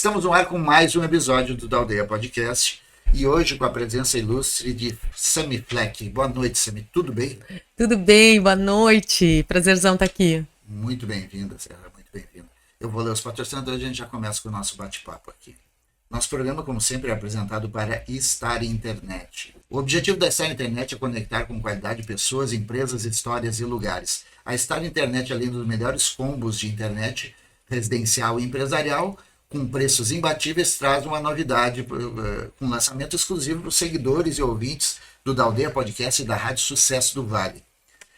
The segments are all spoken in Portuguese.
Estamos no ar com mais um episódio do Da Aldeia Podcast e hoje com a presença ilustre de Sami Fleck. Boa noite, Sami. Tudo bem? Tudo bem, boa noite. Prazerzão estar aqui. Muito bem-vinda, Serra. Muito bem-vinda. Eu vou ler os patrocinadores e a gente já começa com o nosso bate-papo aqui. Nosso programa, como sempre, é apresentado para Star Internet. O objetivo da Star Internet é conectar com qualidade pessoas, empresas, histórias e lugares. A Star Internet, além dos melhores combos de internet residencial e empresarial, com preços imbatíveis, traz uma novidade com lançamento exclusivo para os seguidores e ouvintes do Da Aldeia Podcast e da Rádio Sucesso do Vale.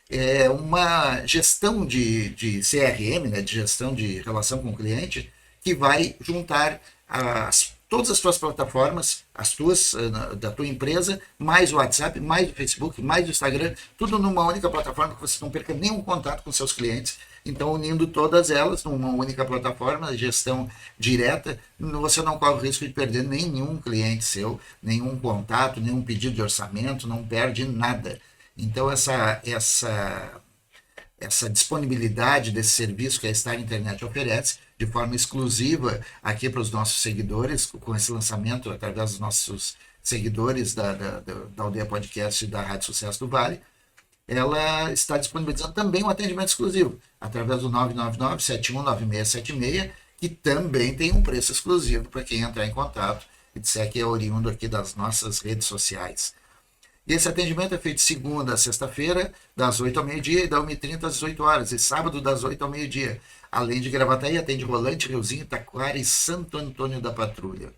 É uma gestão de CRM, né, de gestão de relação com o cliente, que vai juntar todas as tuas plataformas, as tuas, da tua empresa, mais o WhatsApp, mais o Facebook, mais o Instagram, tudo numa única plataforma que você não perca nenhum contato com seus clientes. Então, unindo todas elas numa única plataforma, gestão direta, você não corre o risco de perder nenhum cliente seu, nenhum contato, nenhum pedido de orçamento, não perde nada. Então, essa disponibilidade desse serviço que a Star Internet oferece, de forma exclusiva aqui para os nossos seguidores, com esse lançamento através dos nossos seguidores da Aldeia Podcast e da Rádio Sucesso do Vale, ela está disponibilizando também um atendimento exclusivo, através do 999-719676, que também tem um preço exclusivo para quem entrar em contato e disser que é oriundo aqui das nossas redes sociais. E esse atendimento é feito de segunda a sexta-feira, das 8 ao meio-dia, e da 1h30 às 18 horas, e sábado das 8 ao meio-dia. Além de Gravataí, atende Rolante, Riozinho, Taquara e Santo Antônio da Patrulha.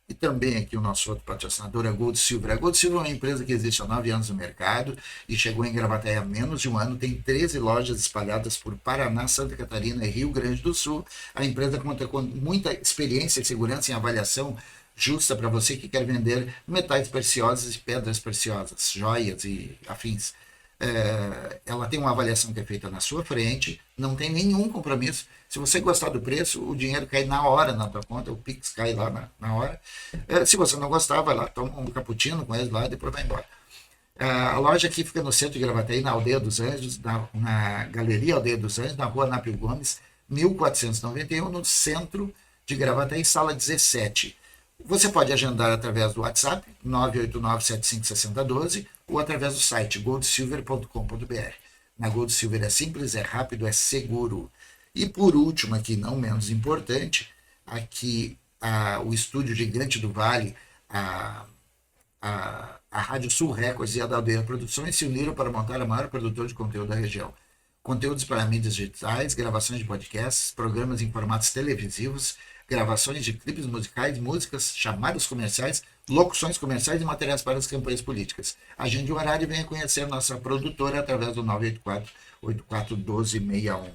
E também aqui o nosso outro patrocinador é a Gold Silver. A Gold Silver é uma empresa que existe há 9 anos no mercado e chegou em Gravataí há menos de um ano. Tem 13 lojas espalhadas por Paraná, Santa Catarina e Rio Grande do Sul. A empresa conta com muita experiência e segurança em avaliação justa para você que quer vender metais preciosos e pedras preciosas, joias e afins. Ela tem uma avaliação que é feita na sua frente, não tem nenhum compromisso. Se você gostar do preço, o dinheiro cai na hora na tua conta, o Pix cai lá na hora. Se você não gostar, vai lá, toma um cappuccino com eles lá e depois vai embora. A loja aqui fica no centro de Gravataí, na Aldeia dos Anjos, na Galeria Aldeia dos Anjos, na rua Nápio Gomes, 1491, no centro de Gravataí, sala 17. Você pode agendar através do WhatsApp, 989-756012, ou através do site goldsilver.com.br. Na Gold Silver é simples, é rápido, é seguro. E por último, aqui não menos importante, aqui o estúdio Gigante do Vale, a Rádio Sul Records e a da Aldeia Produções se uniram para montar a maior produtora de conteúdo da região. Conteúdos para mídias digitais, gravações de podcasts, programas em formatos televisivos, gravações de clipes musicais, músicas, chamadas comerciais, locuções comerciais e materiais para as campanhas políticas. Agende o horário e venha conhecer nossa produtora através do 984-841261.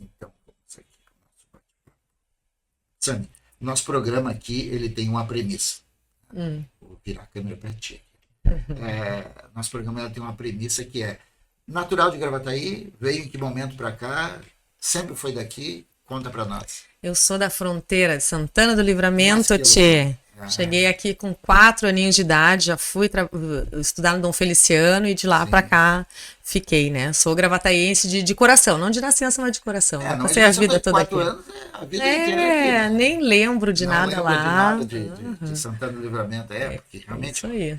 Então, vamos aqui para o nosso bate-papo. Sami, nosso programa aqui ele tem uma premissa. Vou virar a câmera para ti. Nosso programa tem uma premissa que é natural de Gravataí, veio em que momento para cá, sempre foi daqui, conta para nós. Eu sou da fronteira de Santana do Livramento, tchê. Cheguei aqui com 4 aninhos de idade, já fui estudar no Dom Feliciano e de lá para cá fiquei, né? Sou gravataense de coração, não de nascença, mas de coração. Passei a vida toda aqui. Anos, a vida inteira aqui, né? Nem lembro de nada lá. De Santana do Livramento, porque realmente isso aí.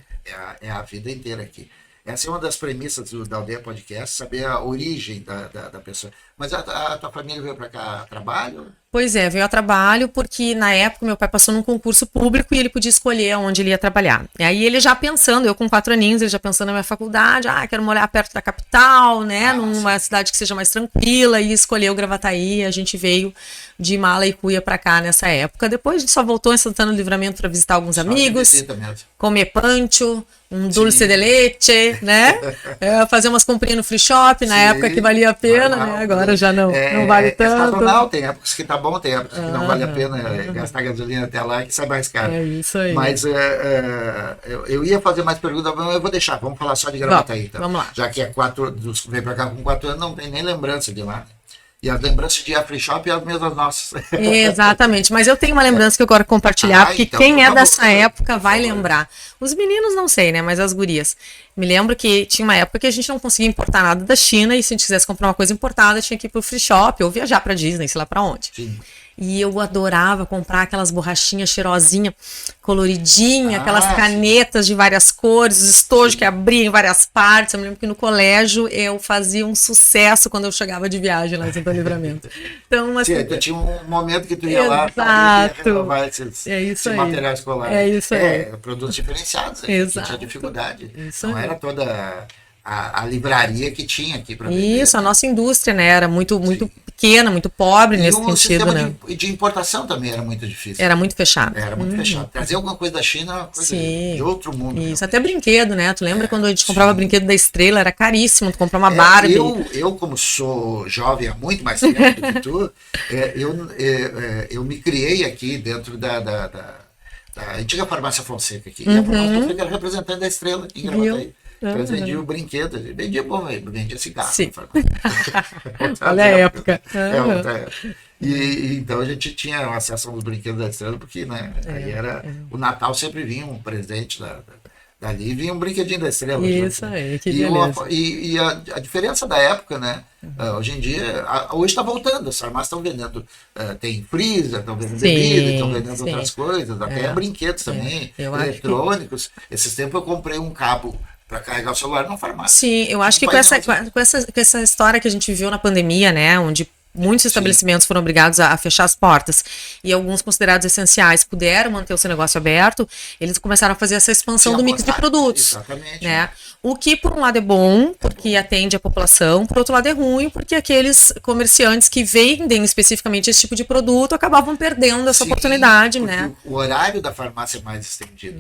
É a vida inteira aqui. Essa é uma das premissas da Aldeia Podcast, saber a origem da pessoa. Mas a tua família veio para cá a trabalho? Pois é, veio a trabalho porque na época meu pai passou num concurso público e ele podia escolher onde ele ia trabalhar. E aí ele já pensando, eu com 4 aninhos, ele já pensando na minha faculdade, quero morar perto da capital, né, numa cidade que seja mais tranquila, e escolheu Gravataí. A gente veio de mala e cuia para cá nessa época. Depois a gente só voltou em Santana do Livramento para visitar alguns amigos, comer pancho, um dulce de leite, né? Fazer umas comprinhas no free shop, na época que valia a pena, né? Agora já não vale tanto. Sazonal, tem épocas que tá bom, tem épocas que não vale a pena gastar gasolina até lá, que sai mais caro. É isso aí. Mas eu ia fazer mais perguntas, mas eu vou deixar, vamos falar só de Gravataí. Então. Vamos lá. Já que veio pra cá com 4 anos, não tem nem lembrança de lá. E as lembranças de free shop é as mesmas nossas. Exatamente, mas eu tenho uma lembrança que eu quero compartilhar, porque então, quem é dessa época vai lembrar. Os meninos não sei, né, mas as gurias. Me lembro que tinha uma época que a gente não conseguia importar nada da China, e se a gente quisesse comprar uma coisa importada, tinha que ir pro free shop ou viajar pra Disney, sei lá pra onde. Sim. E eu adorava comprar aquelas borrachinhas cheirosinhas, coloridinha, aquelas canetas de várias cores, os estojos que abriam em várias partes. Eu me lembro que no colégio eu fazia um sucesso quando eu chegava de viagem lá em Santo Livramento. Então, assim, tu tinha um momento que tu ia lá para renovar esse material escolar. É isso aí. Produtos diferenciados, Exato. tinha dificuldade. Isso não aí. era toda a livraria que tinha aqui para vender. Isso, a nossa indústria, né, era muito pequena, muito pobre nesse sentido, né? De importação também era muito difícil. Era muito fechado. Era muito fechado. Trazer alguma coisa da China era uma coisa de outro mundo. Isso, até brinquedo, né? Tu lembra quando a gente comprava brinquedo da Estrela, era caríssimo, tu comprar uma Barbie. Eu, como sou jovem há muito mais tempo do que tu, eu me criei aqui dentro da antiga farmácia Fonseca aqui. E a farmácia Fonseca era representante da Estrela em Gravataí. Eles vendiam brinquedos, vendia bom, vendia cigarro. Sim. Olha a época. Outra época. E então a gente tinha acesso aos brinquedos da Estrela, porque aí o Natal sempre vinha um presente dali, vinha um brinquedinho da Estrela. Isso aí, que beleza. E a diferença da época, né? Hoje em dia, hoje está voltando, as farmácias estão vendendo, tem freezer, estão vendendo bebida, estão vendendo outras coisas, até brinquedos também, eletrônicos. Esses tempos eu comprei um cabo para carregar o celular numa farmácia. Sim, eu acho que com essa história que a gente viveu na pandemia, né, onde muitos estabelecimentos foram obrigados a fechar as portas e alguns considerados essenciais puderam manter o seu negócio aberto, eles começaram a fazer essa expansão do mix de produtos. Exatamente. Né? O que, por um lado, é bom, porque atende a população, por outro lado, é ruim, porque aqueles comerciantes que vendem especificamente esse tipo de produto acabavam perdendo essa oportunidade, né? O horário da farmácia é mais estendido.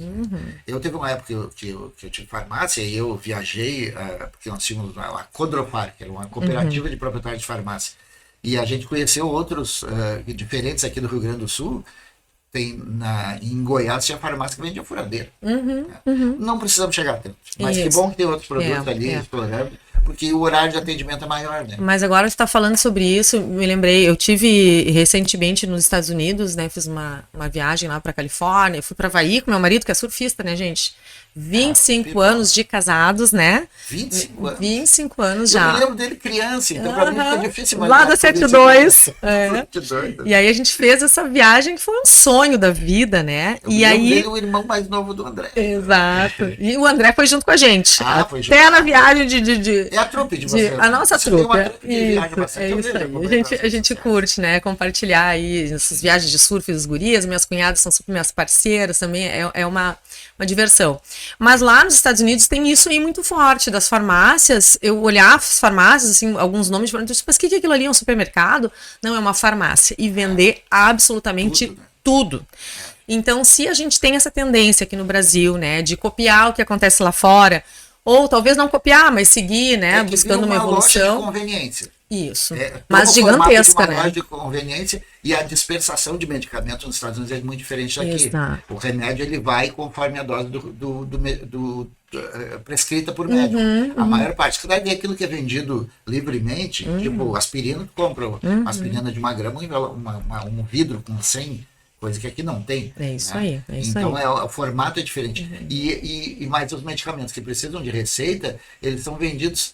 Eu teve uma época que eu tive farmácia e eu viajei, porque nós tínhamos a Codropar, que era uma cooperativa de proprietários de farmácia. E a gente conheceu outros diferentes aqui do Rio Grande do Sul. Em Goiás tinha farmácia que vendia furadeira. Não precisamos chegar tanto. Mas que bom que tem outros produtos ali explorando, porque o horário de atendimento é maior, né? Mas agora você está falando sobre isso, me lembrei, eu tive recentemente nos Estados Unidos, né? Fiz uma viagem lá para Califórnia, fui para Havaí com meu marido, que é surfista, né, gente? 25 anos de casados, né? 25 anos? 25 anos já. Eu me lembro dele criança, então para mim fica difícil. Lá da 72. E aí a gente fez essa viagem que foi um sonho da vida, né? E aí dele, o irmão mais novo do André. Exato. E o André foi junto com a gente. Foi junto. Até na viagem É a trupe de vocês. A nossa trupe. Isso, é isso aí. A gente curte, né? Compartilhar aí essas viagens de surf dos gurias. Minhas cunhadas são super minhas parceiras também. É uma diversão. Mas lá nos Estados Unidos tem isso aí muito forte, das farmácias. Eu olhar as farmácias, assim, alguns nomes, mas o que aquilo ali é um supermercado? Não, é uma farmácia. E vender absolutamente tudo. Então, se a gente tem essa tendência aqui no Brasil, né, de copiar o que acontece lá fora, ou talvez não copiar, mas seguir, né, buscando uma evolução. Loja de conveniência. Isso. Mas gigantesca, né? Loja de conveniência, e a dispersação de medicamentos nos Estados Unidos é muito diferente daqui. Exato. O remédio ele vai conforme a dose prescrita por médico. A maior parte. Você vai ver aquilo que é vendido livremente, tipo aspirina, tu compra aspirina de 1 grama, um vidro com 100, coisa que aqui não tem. É isso aí. Então o formato é diferente. E mais os medicamentos que precisam de receita, eles são vendidos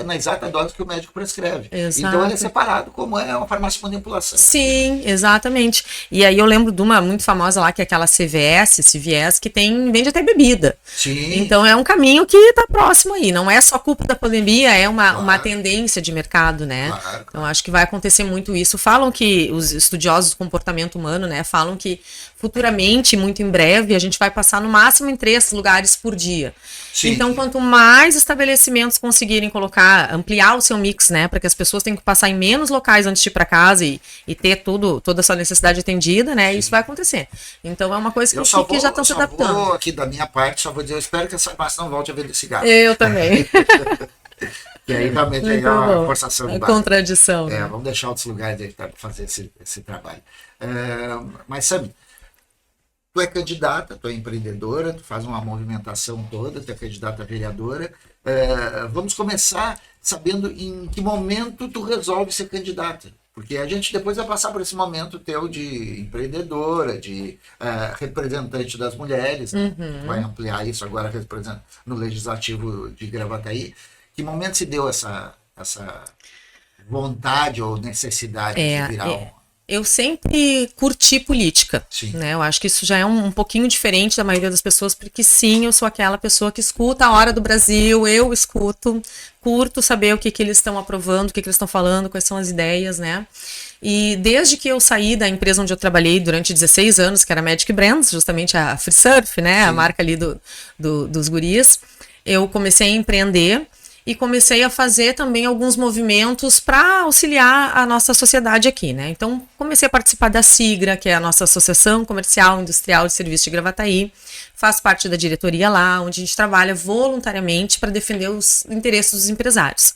na exata dose que o médico prescreve. Exato. Então ele é separado, como é uma farmácia de manipulação. Sim, exatamente. E aí eu lembro de uma muito famosa lá, que é aquela CVS, que vende até bebida. Sim. Então é um caminho que está próximo aí. Não é só culpa da pandemia, é uma tendência de mercado, né? Claro. Então acho que vai acontecer muito isso. Falam que os estudiosos do comportamento humano, né, falam que futuramente, muito em breve, a gente vai passar no máximo em 3 lugares por dia. Sim. Então, quanto mais estabelecimentos conseguirem ampliar o seu mix, né, para que as pessoas tenham que passar em menos locais antes de ir para casa e ter toda a sua necessidade atendida, né, isso vai acontecer. Então, é uma coisa que já estão se adaptando. Aqui da minha parte, só vou dizer, eu espero que essa farmácia não volte a vender cigarro. Eu também. E aí realmente é uma forçação de barra. Contradição. Né? Vamos deixar outros lugares para fazer esse trabalho. Mas, Sami, tu é candidata, tu é empreendedora, tu faz uma movimentação toda, tu é candidata a vereadora. Vamos começar sabendo em que momento tu resolve ser candidata. Porque a gente depois vai passar por esse momento teu de empreendedora, de representante das mulheres. Vai ampliar isso agora no Legislativo de Gravataí. Que momento se deu essa vontade ou necessidade de virar Eu sempre curti política, Sim. né? Eu acho que isso já é um pouquinho diferente da maioria das pessoas, porque sim, eu sou aquela pessoa que escuta a hora do Brasil, eu escuto, curto saber o que eles estão aprovando, o que eles estão falando, quais são as ideias, né? E desde que eu saí da empresa onde eu trabalhei durante 16 anos, que era a Magic Brands, justamente a Free Surf, né? Sim. A marca ali dos guris, eu comecei a empreender e comecei a fazer também alguns movimentos para auxiliar a nossa sociedade aqui, né? Então, comecei a participar da SIGRA, que é a nossa Associação Comercial Industrial de Serviços de Gravataí. Faço parte da diretoria lá, onde a gente trabalha voluntariamente para defender os interesses dos empresários.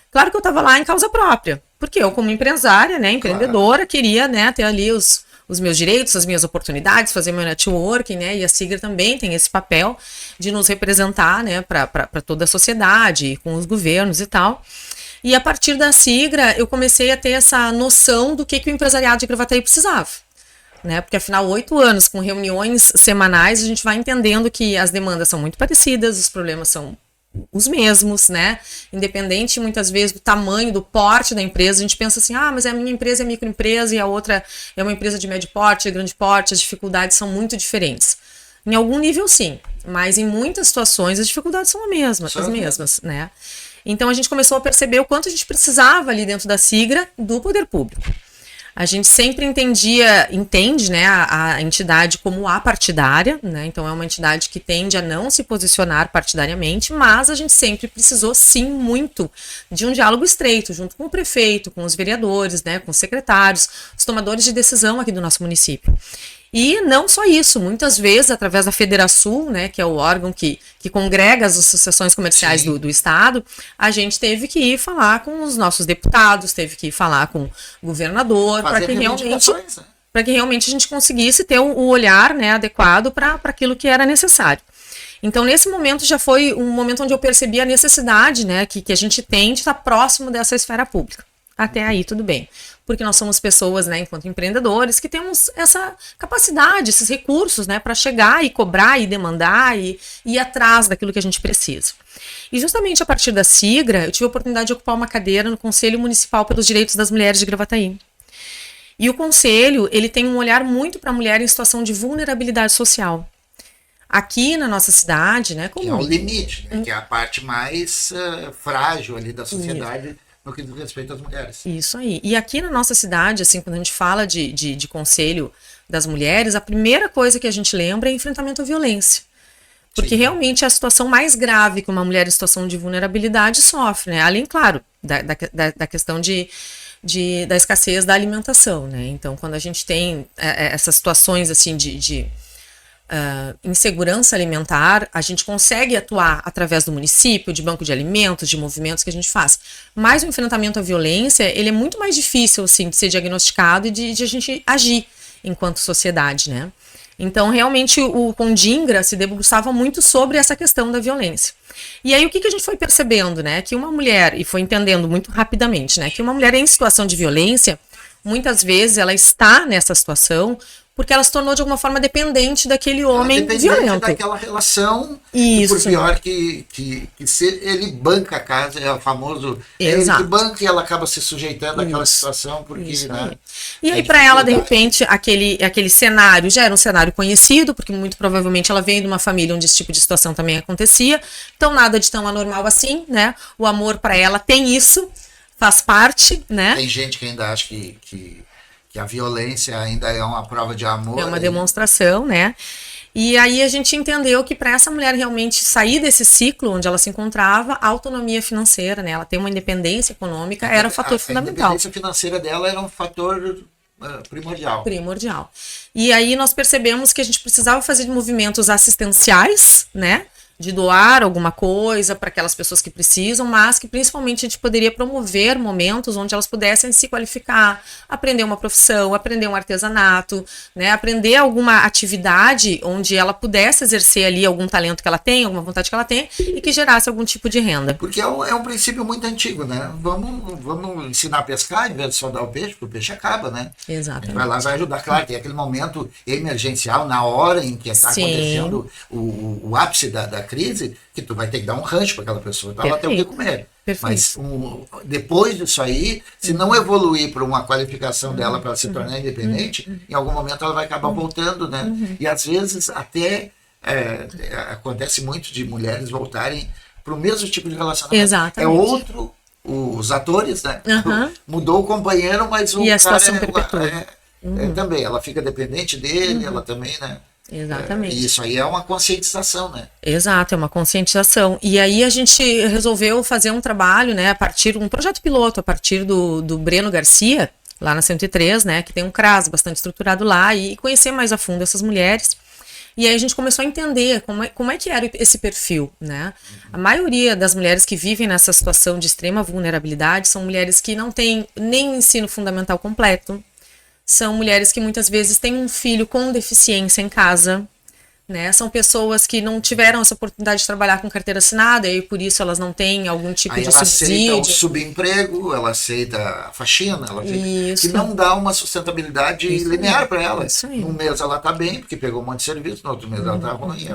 Claro que eu estava lá em causa própria, porque eu, como empresária, né, empreendedora, queria, né, ter ali os meus direitos, as minhas oportunidades, fazer meu networking, né? E a SIGRA também tem esse papel de nos representar, né, para toda a sociedade, com os governos e tal. E a partir da SIGRA, eu comecei a ter essa noção do que o empresariado de Gravataí precisava. Né? Porque afinal, 8 anos com reuniões semanais, a gente vai entendendo que as demandas são muito parecidas, os problemas são os mesmos, né? Independente muitas vezes do tamanho, do porte da empresa, a gente pensa assim, mas a minha empresa é microempresa e a outra é uma empresa de médio porte, de grande porte, as dificuldades são muito diferentes. Em algum nível sim, mas em muitas situações as dificuldades são as mesmas, né? Então a gente começou a perceber o quanto a gente precisava ali dentro da SIGRA do poder público. A gente sempre entende, né, a entidade como apartidária, né? Então é uma entidade que tende a não se posicionar partidariamente, mas a gente sempre precisou, sim, muito de um diálogo estreito, junto com o prefeito, com os vereadores, né, com os secretários, os tomadores de decisão aqui do nosso município. E não só isso, muitas vezes, através da Federação, né, que é o órgão que congrega as associações comerciais do Estado, a gente teve que ir falar com os nossos deputados, teve que ir falar com o governador, para que realmente a gente conseguisse ter o olhar, né, adequado para aquilo que era necessário. Então, nesse momento, já foi um momento onde eu percebi a necessidade, né, que a gente tem de estar próximo dessa esfera pública. Até aí, tudo bem. Porque nós somos pessoas, né, enquanto empreendedores, que temos essa capacidade, esses recursos, né, para chegar e cobrar e demandar e ir atrás daquilo que a gente precisa. E justamente a partir da SIGRA, eu tive a oportunidade de ocupar uma cadeira no Conselho Municipal pelos Direitos das Mulheres de Gravataí. E o Conselho, ele tem um olhar muito para a mulher em situação de vulnerabilidade social. Aqui na nossa cidade, né, que é o limite, né, que é a parte mais frágil ali da sociedade. Isso. No que diz respeito às mulheres. Isso aí. E aqui na nossa cidade, assim, quando a gente fala de conselho das mulheres, a primeira coisa que a gente lembra é enfrentamento à violência. Porque realmente é a situação mais grave que uma mulher em situação de vulnerabilidade sofre, né? Além, claro, da questão da escassez da alimentação, né? Então, quando a gente tem essas situações, assim, de insegurança alimentar, a gente consegue atuar através do município, de banco de alimentos, de movimentos que a gente faz. Mas o enfrentamento à violência, ele é muito mais difícil, assim, de ser diagnosticado e de a gente agir enquanto sociedade, né? Então, realmente, o Condingra se debruçava muito sobre essa questão da violência. E aí, o que a gente foi percebendo, né? Que uma mulher, e foi entendendo muito rapidamente, né? Que uma mulher em situação de violência, muitas vezes ela está nessa situação porque ela se tornou de alguma forma dependente daquele homem violento. Daquela relação, isso. Por pior que se ele banca a casa, é o famoso, exato. Ele que banca e ela acaba se sujeitando àquela situação, porque, né, e aí para ela, de repente, aquele cenário já era um cenário conhecido, porque muito provavelmente ela veio de uma família onde esse tipo de situação também acontecia, então nada de tão anormal assim, né? O amor para ela tem isso, faz parte, né? Tem gente que ainda acha que a violência ainda é uma prova de amor. É uma demonstração, né? E aí a gente entendeu que para essa mulher realmente sair desse ciclo onde ela se encontrava, a autonomia financeira, né? Ela ter uma independência econômica era um fator fundamental. A independência financeira dela era um fator primordial. Primordial. E aí nós percebemos que a gente precisava fazer movimentos assistenciais, né? De doar alguma coisa para aquelas pessoas que precisam, mas que principalmente a gente poderia promover momentos onde elas pudessem se qualificar, aprender uma profissão, aprender um artesanato, né, aprender alguma atividade onde ela pudesse exercer ali algum talento que ela tem, alguma vontade que ela tem e que gerasse algum tipo de renda. Porque é um princípio muito antigo, né? Vamos ensinar a pescar em vez de só dar o peixe, porque o peixe acaba, né? Exatamente. Vai lá, vai ajudar. Claro, tem aquele momento emergencial na hora em que está acontecendo o ápice da crise, que tu vai ter que dar um rancho para aquela pessoa, para ela ter o que comer. Mas depois disso aí, se não evoluir para uma qualificação dela para se tornar independente, em algum momento ela vai acabar voltando, né? E às vezes até acontece muito de mulheres voltarem para o mesmo tipo de relacionamento. Exatamente. É outro, os atores, né? Mudou o companheiro, mas o e a cara situação perpetua. Também, ela fica dependente dele, ela também, né? Exatamente. Isso aí é uma conscientização, né? Exato, é uma conscientização. E aí a gente resolveu fazer um trabalho, né, um projeto piloto, a partir do Breno Garcia, lá na 103, né, que tem um CRAS bastante estruturado lá, e conhecer mais a fundo essas mulheres. E aí a gente começou a entender como é que era esse perfil, né? A maioria das mulheres que vivem nessa situação de extrema vulnerabilidade são mulheres que não têm nem o ensino fundamental completo, são mulheres que muitas vezes têm um filho com deficiência em casa, né? São pessoas que não tiveram essa oportunidade de trabalhar com carteira assinada e por isso elas não têm algum tipo de subsídio. Ela aceita o subemprego, ela aceita a faxina, ela que não dá uma sustentabilidade linear para ela. Num mês ela está bem, porque pegou um monte de serviço, no outro mês ela está ruim.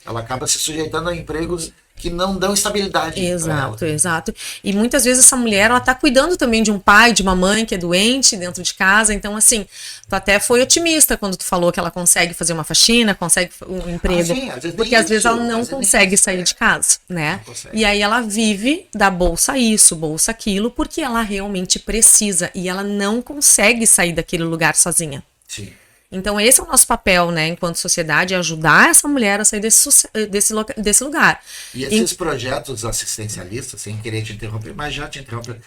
Ela acaba se sujeitando a empregos que não dão estabilidade. Exato. E muitas vezes essa mulher, ela tá cuidando também de um pai, de uma mãe que é doente dentro de casa. Então, assim, tu até foi otimista quando tu falou que ela consegue fazer uma faxina, consegue um emprego. Porque às vezes ela não consegue sair de casa, né? E aí ela vive da bolsa isso, bolsa aquilo, porque ela realmente precisa. E ela não consegue sair daquele lugar sozinha. Sim. Então esse é o nosso papel, né, enquanto sociedade, ajudar essa mulher a sair desse lugar. E esses projetos assistencialistas, sem querer te interromper, mas já te interromper,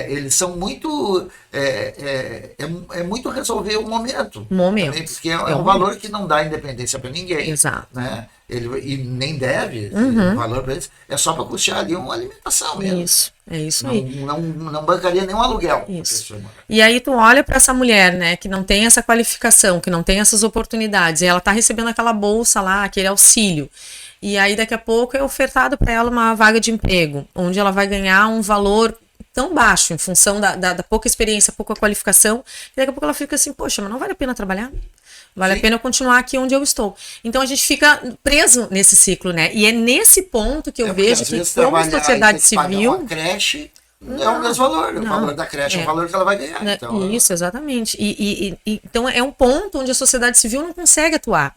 eles são muito, muito resolver o momento. Também, porque é um valor que não dá independência para ninguém. Exato. Né? E nem deve, o valor para eles é só para custear ali uma alimentação mesmo. Isso. É isso aí. Não bancaria nenhum aluguel. Isso. E aí tu olha para essa mulher, né, que não tem essa qualificação, que não tem essas oportunidades, e ela tá recebendo aquela bolsa lá, aquele auxílio. E aí daqui a pouco é ofertado para ela uma vaga de emprego, onde ela vai ganhar um valor tão baixo em função da pouca experiência, pouca qualificação, e daqui a pouco ela fica assim, poxa, mas não vale a pena trabalhar? Vale a pena eu continuar aqui onde eu estou. Então a gente fica preso nesse ciclo, né? E é nesse ponto que eu vejo que, como sociedade civil. Uma creche não é o mesmo valor. O valor da creche é o valor que ela vai ganhar. Então, isso, exatamente. Então é um ponto onde a sociedade civil não consegue atuar.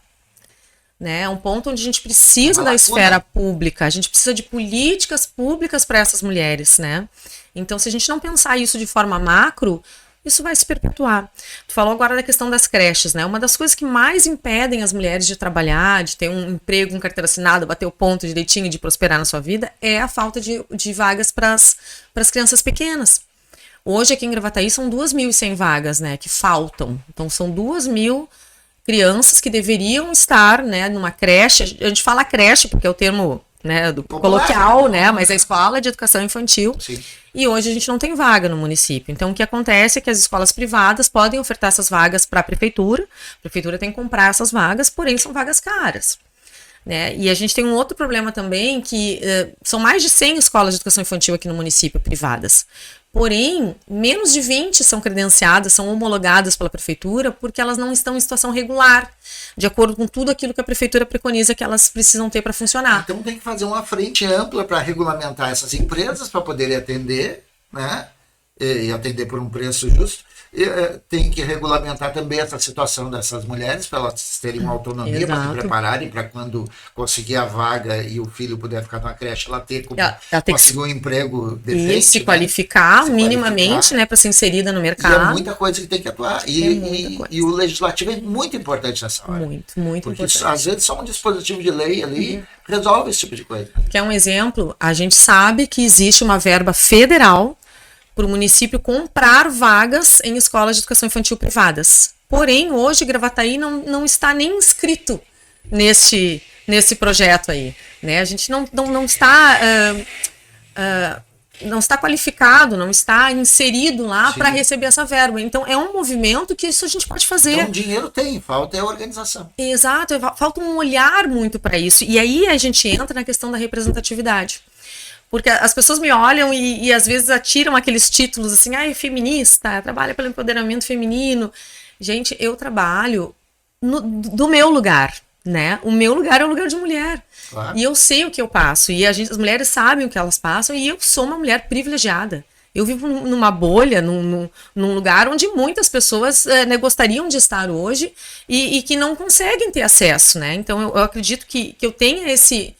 Né? É um ponto onde a gente precisa da esfera pública, a gente precisa de políticas públicas para essas mulheres, né? Então, se a gente não pensar isso de forma macro, isso vai se perpetuar. Tu falou agora da questão das creches, né? Uma das coisas que mais impedem as mulheres de trabalhar, de ter um emprego com carteira assinada, bater o ponto direitinho e de prosperar na sua vida, é a falta de vagas para as crianças pequenas. Hoje, aqui em Gravataí, são 2.100 vagas, né? Que faltam. Então, são 2.000 crianças que deveriam estar, né, numa creche. A gente fala creche porque é o termo, né, do coloquial, né, mas é a escola de educação infantil. Sim. E hoje a gente não tem vaga no município. Então o que acontece é que as escolas privadas podem ofertar essas vagas para a prefeitura tem que comprar essas vagas, porém são vagas caras. Né? E a gente tem um outro problema também, que são mais de 100 escolas de educação infantil aqui no município privadas. Porém, menos de 20 são credenciadas, são homologadas pela prefeitura, porque elas não estão em situação regular, de acordo com tudo aquilo que a prefeitura preconiza que elas precisam ter para funcionar. Então tem que fazer uma frente ampla para regulamentar essas empresas, para poderem atender, né? E atender por um preço justo. Tem que regulamentar também essa situação dessas mulheres, para elas terem uma autonomia, para se prepararem para quando conseguir a vaga e o filho puder ficar numa creche, ela ter como conseguir um emprego decente. E se qualificar minimamente, né, para ser inserida no mercado. E é muita coisa que tem que atuar. E o legislativo é muito importante nessa hora. Muito porque importante. Às vezes só um dispositivo de lei ali resolve esse tipo de coisa. Que é um exemplo, a gente sabe que existe uma verba federal para o município comprar vagas em escolas de educação infantil privadas. Porém, hoje, Gravataí não está nem inscrito nesse projeto aí. Né? A gente não está qualificado, não está inserido lá para receber essa verba. Então, é um movimento que isso a gente pode fazer. Então, dinheiro tem, falta é a organização. Exato, falta um olhar muito para isso. E aí a gente entra na questão da representatividade. Porque as pessoas me olham e às vezes atiram aqueles títulos assim, feminista, trabalha pelo empoderamento feminino. Gente, eu trabalho do meu lugar, né? O meu lugar é o lugar de mulher. Claro. E eu sei o que eu passo. E as mulheres sabem o que elas passam. E eu sou uma mulher privilegiada. Eu vivo numa bolha, num lugar onde muitas pessoas né, gostariam de estar hoje e que não conseguem ter acesso, né? Então eu acredito que eu tenha esse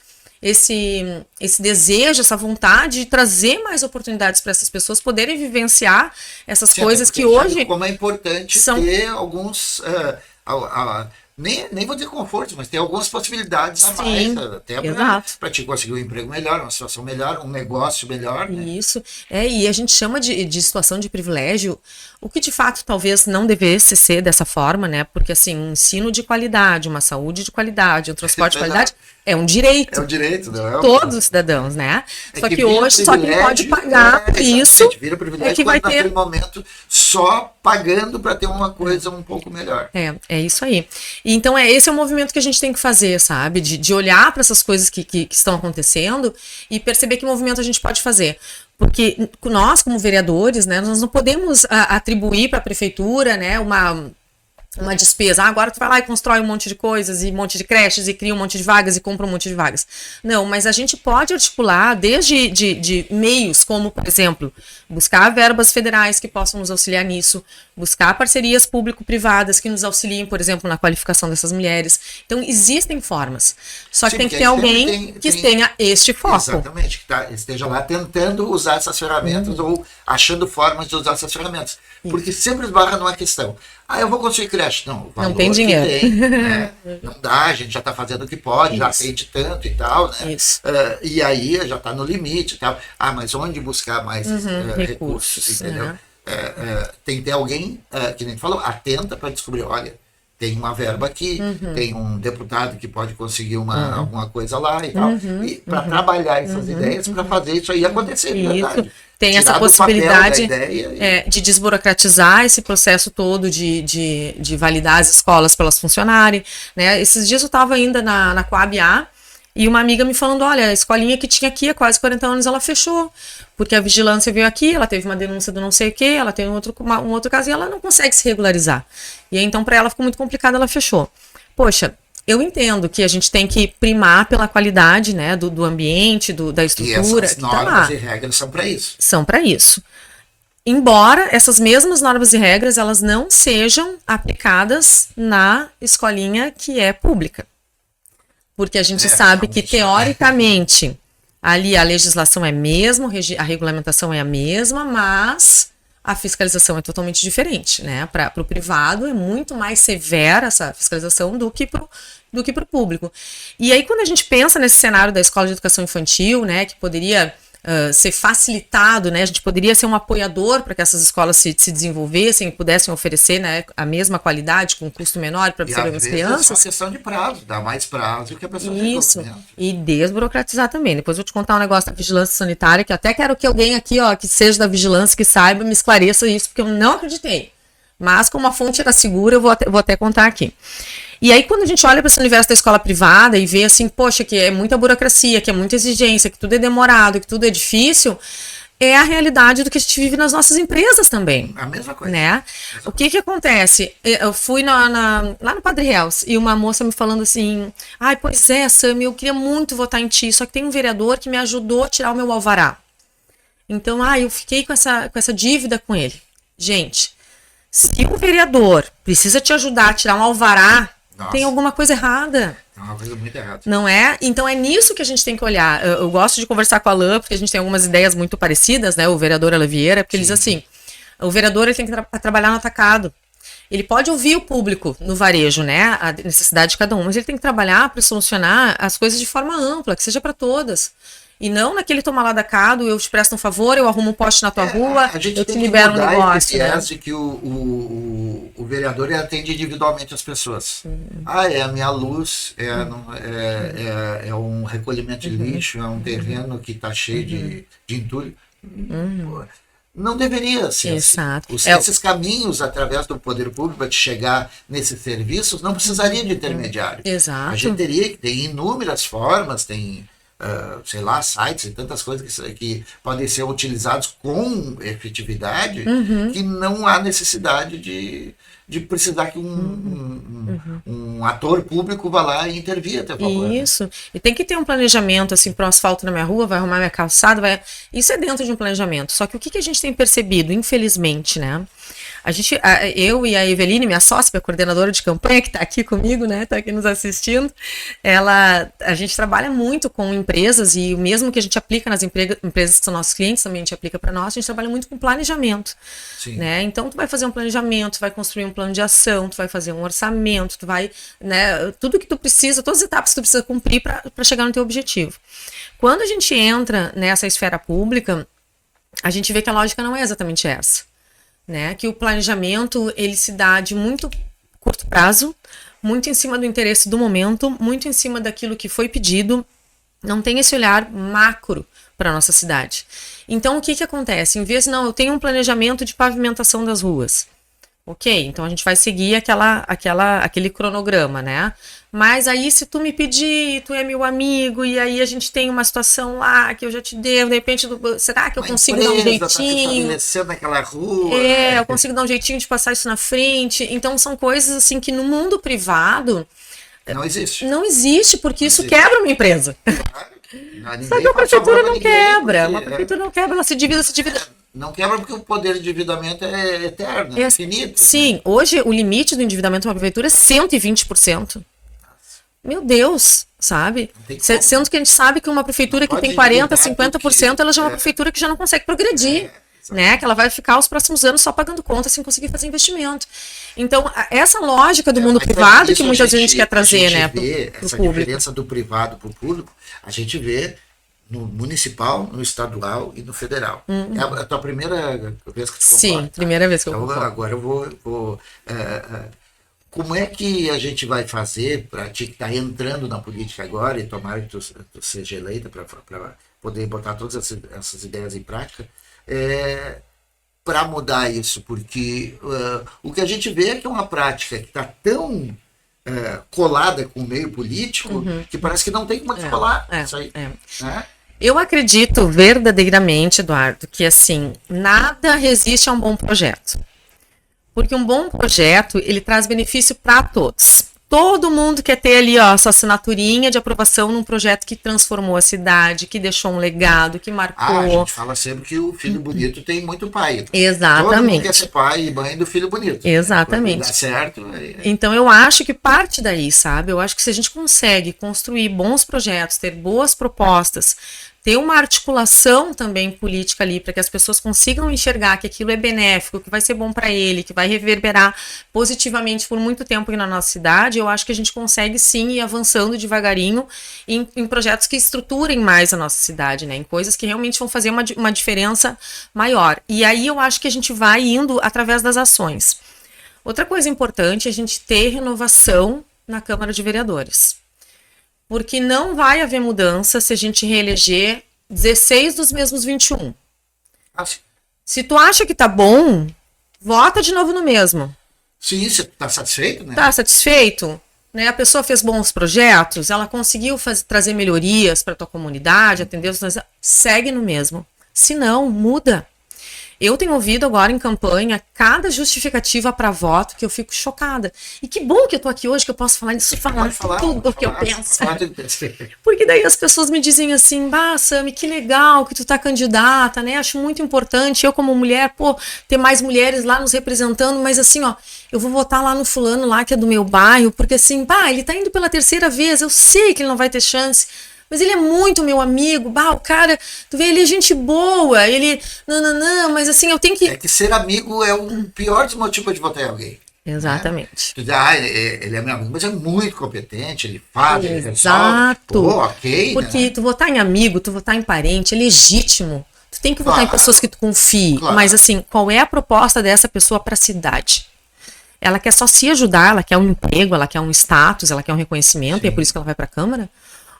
desejo, essa vontade de trazer mais oportunidades para essas pessoas poderem vivenciar essas coisas que hoje como é importante são... ter alguns nem vou dizer conforto, mas tem algumas possibilidades a mais, até para te conseguir um emprego melhor, uma situação melhor, um negócio melhor. Né? Isso, e a gente chama de situação de privilégio, o que de fato talvez não devesse ser dessa forma, né? Porque assim, um ensino de qualidade, uma saúde de qualidade, um transporte de qualidade é um direito. É um direito, não é? Todos os cidadãos, né? É só que hoje só quem pode pagar por isso vira privilégio é que vai ter naquele momento só pagando para ter uma coisa um pouco melhor. É isso aí. E então esse é o movimento que a gente tem que fazer, sabe? De olhar para essas coisas que estão acontecendo e perceber que movimento a gente pode fazer. Porque nós, como vereadores, né, nós não podemos atribuir para a prefeitura, né, uma despesa. Agora tu vai lá e constrói um monte de coisas, e um monte de creches, e cria um monte de vagas, e compra um monte de vagas. Não, mas a gente pode articular desde de meios como, por exemplo, buscar verbas federais que possam nos auxiliar nisso, buscar parcerias público-privadas que nos auxiliem, por exemplo, na qualificação dessas mulheres. Então, existem formas. Só que tem que ter alguém que tenha este foco. Exatamente, que esteja lá tentando usar essas ferramentas ou achando formas de usar essas ferramentas. Porque sempre esbarra numa questão. Eu vou construir creche. Não tem dinheiro. Né? Não dá, a gente já está fazendo o que pode, já atende tanto e tal. Né? E aí já está no limite e tal. Mas onde buscar mais recursos? Entendeu? Tem que ter alguém, que nem tu falou, atenta para descobrir, olha, tem uma verba aqui, tem um deputado que pode conseguir alguma coisa lá e tal. E para trabalhar essas ideias, para fazer isso aí acontecer, de verdade. Tem essa possibilidade de desburocratizar esse processo todo de validar as escolas para elas funcionarem. Né? Esses dias eu estava ainda na Coab A e uma amiga me falando, olha, a escolinha que tinha aqui há quase 40 anos, ela fechou. Porque a vigilância veio aqui, ela teve uma denúncia do não sei o quê, ela tem um outro caso e ela não consegue se regularizar. E aí, então, para ela ficou muito complicado, ela fechou. Poxa, eu entendo que a gente tem que primar pela qualidade, né, do ambiente, da estrutura. E essas normas e regras são para isso. São para isso. Embora essas mesmas normas e regras, elas não sejam aplicadas na escolinha que é pública. Porque a gente sabe que, teoricamente, ali a legislação é a mesma, a regulamentação é a mesma, mas a fiscalização é totalmente diferente, né? Para o privado é muito mais severa essa fiscalização do que para o público. E aí, quando a gente pensa nesse cenário da escola de educação infantil, né, que poderia ser facilitado, né? A gente poderia ser um apoiador para que essas escolas se desenvolvessem e pudessem oferecer, né, a mesma qualidade com um custo menor para receber as crianças. É só questão de prazo, dá mais prazo que a pessoa Isso, e desburocratizar também. Depois eu vou te contar um negócio da vigilância sanitária, que até quero que alguém aqui, que seja da vigilância, que saiba, me esclareça isso, porque eu não acreditei. Mas como a fonte era segura, eu vou até contar aqui. E aí, quando a gente olha para esse universo da escola privada e vê assim, poxa, que é muita burocracia, que é muita exigência, que tudo é demorado, que tudo é difícil, é a realidade do que a gente vive nas nossas empresas também. A mesma coisa. Né? O que acontece? Eu fui lá no Padre Reus e uma moça me falando assim, pois é, Sami, eu queria muito votar em ti, só que tem um vereador que me ajudou a tirar o meu alvará. Então, eu fiquei com essa dívida com ele. Gente, se um vereador precisa te ajudar a tirar um alvará, tem alguma coisa errada. Tem uma coisa muito errada. Não é? Então é nisso que a gente tem que olhar. Eu gosto de conversar com a Alain, porque a gente tem algumas ideias muito parecidas, né? O vereador Alain Vieira, porque ele diz assim, o vereador ele tem que trabalhar no atacado. Ele pode ouvir o público no varejo, né? A necessidade de cada um, mas ele tem que trabalhar para solucionar as coisas de forma ampla, que seja para todas. E não naquele tomar lá da cá, eu te presto um favor, eu arrumo um poste na tua rua, eu te libero um negócio. Né? De que o vereador atende individualmente as pessoas. É a minha luz, é um recolhimento de lixo, é um terreno que está cheio de entulho. Não deveria ser Exato. assim. Esses caminhos, através do poder público, para chegar nesses serviços, não precisaria de intermediário. Exato. A gente teria que ter inúmeras formas, tem sei lá, sites e tantas coisas que podem ser utilizados com efetividade, que não há necessidade de precisar que um ator público vá lá e intervia até favor. Isso. E tem que ter um planejamento, assim, pro asfalto na minha rua, vai arrumar minha calçada, vai... Isso é dentro de um planejamento. Só que o que a gente tem percebido, infelizmente, né? Eu e a Eveline, minha sócia, minha coordenadora de campanha, que está aqui comigo, né, está aqui nos assistindo, a gente trabalha muito com empresas e o mesmo que a gente aplica nas empresas que são nossos clientes, também a gente aplica para nós, a gente trabalha muito com planejamento, né, então tu vai fazer um planejamento, tu vai construir um plano de ação, tu vai fazer um orçamento, tu vai, né, tudo que tu precisa, todas as etapas que tu precisa cumprir para chegar no teu objetivo. Quando a gente entra nessa esfera pública, a gente vê que a lógica não é exatamente essa. Né, que o planejamento ele se dá de muito curto prazo, muito em cima do interesse do momento, muito em cima daquilo que foi pedido, não tem esse olhar macro para a nossa cidade. Então o que acontece? Em vez eu tenho um planejamento de pavimentação das ruas. Ok, então a gente vai seguir aquele cronograma, né? Mas aí se tu me pedir, tu é meu amigo, e aí a gente tem uma situação lá que eu já te devo, de repente, será que eu consigo dar um jeitinho? Tá naquela rua. Eu consigo dar um jeitinho de passar isso na frente. Então são coisas assim que no mundo privado não existe. Não existe, porque isso quebra uma empresa. Claro. Só que a prefeitura não quebra. Uma prefeitura não quebra, ela se divide. Não quebra porque o poder de endividamento é eterno, é infinito. Sim, né? Hoje o limite do endividamento de uma prefeitura é 120%. Meu Deus, sabe? Sendo que a gente sabe que uma prefeitura que tem 40%, 50%, ela já é uma prefeitura que já não consegue progredir. Né? Que ela vai ficar os próximos anos só pagando conta sem conseguir fazer investimento. Então, essa lógica do mundo privado que muita gente quer trazer, né, para o público. Essa diferença do privado para o público, a gente vê no municipal, no estadual e no federal. É a tua primeira vez que tu concorda? Sim, primeira vez que eu concordo. Agora eu vou como é que a gente vai fazer para ti que está entrando na política agora e tomara que tu seja eleita para poder botar todas essas ideias em prática, para mudar isso? Porque o que a gente vê é que é uma prática que está tão colada com o meio político que parece que não tem como descolar isso aí. Né? Eu acredito verdadeiramente, Eduardo, que assim, nada resiste a um bom projeto. Porque um bom projeto, ele traz benefício para todos. Todo mundo quer ter ali, ó, sua assinaturinha de aprovação num projeto que transformou a cidade, que deixou um legado, que marcou. A gente fala sempre que o filho bonito tem muito pai. Exatamente. Todo mundo quer ser pai e mãe do filho bonito. Exatamente. Dá certo. Então eu acho que parte daí, sabe? Eu acho que se a gente consegue construir bons projetos, ter boas propostas, ter uma articulação também política ali para que as pessoas consigam enxergar que aquilo é benéfico, que vai ser bom para ele, que vai reverberar positivamente por muito tempo aqui na nossa cidade, eu acho que a gente consegue sim ir avançando devagarinho em projetos que estruturem mais a nossa cidade, né? Em coisas que realmente vão fazer uma diferença maior. E aí eu acho que a gente vai indo através das ações. Outra coisa importante é a gente ter renovação na Câmara de Vereadores. Porque não vai haver mudança se a gente reeleger 16 dos mesmos 21. Se tu acha que tá bom, vota de novo no mesmo. Sim, você tá satisfeito, né? Tá satisfeito? Né? A pessoa fez bons projetos, ela conseguiu trazer melhorias para tua comunidade, atender os... Segue no mesmo. Se não, muda. Eu tenho ouvido agora em campanha cada justificativa para voto que eu fico chocada. E que bom que eu tô aqui hoje, que eu posso falar isso, falar tudo o que eu penso. Porque daí as pessoas me dizem assim, Sami, que legal que tu tá candidata, né? Acho muito importante, eu como mulher, ter mais mulheres lá nos representando, mas assim, ó, eu vou votar lá no fulano lá, que é do meu bairro, porque assim, ele tá indo pela terceira vez, eu sei que ele não vai ter chance. Mas ele é muito meu amigo, o cara, tu vê, ele é gente boa, ele, mas assim, eu tenho que... É que ser amigo é o pior dos motivos de votar em alguém. Exatamente. Né? Tu diz, ele é meu amigo, mas é muito competente, ele faz, ele resolve. Exato. Ok, porque né? Tu votar em amigo, tu votar em parente, é legítimo. Tu tem que votar em pessoas que tu confie. Claro. Mas assim, qual é a proposta dessa pessoa para a cidade? Ela quer só se ajudar, ela quer um emprego, ela quer um status, ela quer um reconhecimento, e é por isso que ela vai para a Câmara?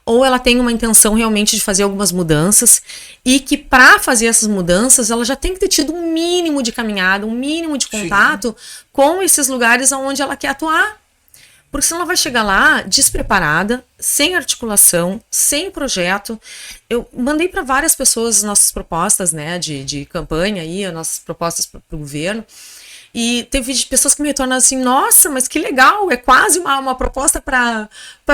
Ou ela tem uma intenção realmente de fazer algumas mudanças e que para fazer essas mudanças ela já tem que ter tido um mínimo de caminhada, um mínimo de contato com esses lugares onde ela quer atuar. Porque senão ela vai chegar lá despreparada, sem articulação, sem projeto. Eu mandei para várias pessoas as nossas propostas, né, de campanha aí, as nossas propostas para o governo. E teve pessoas que me retornaram assim, nossa, mas que legal, é quase uma proposta para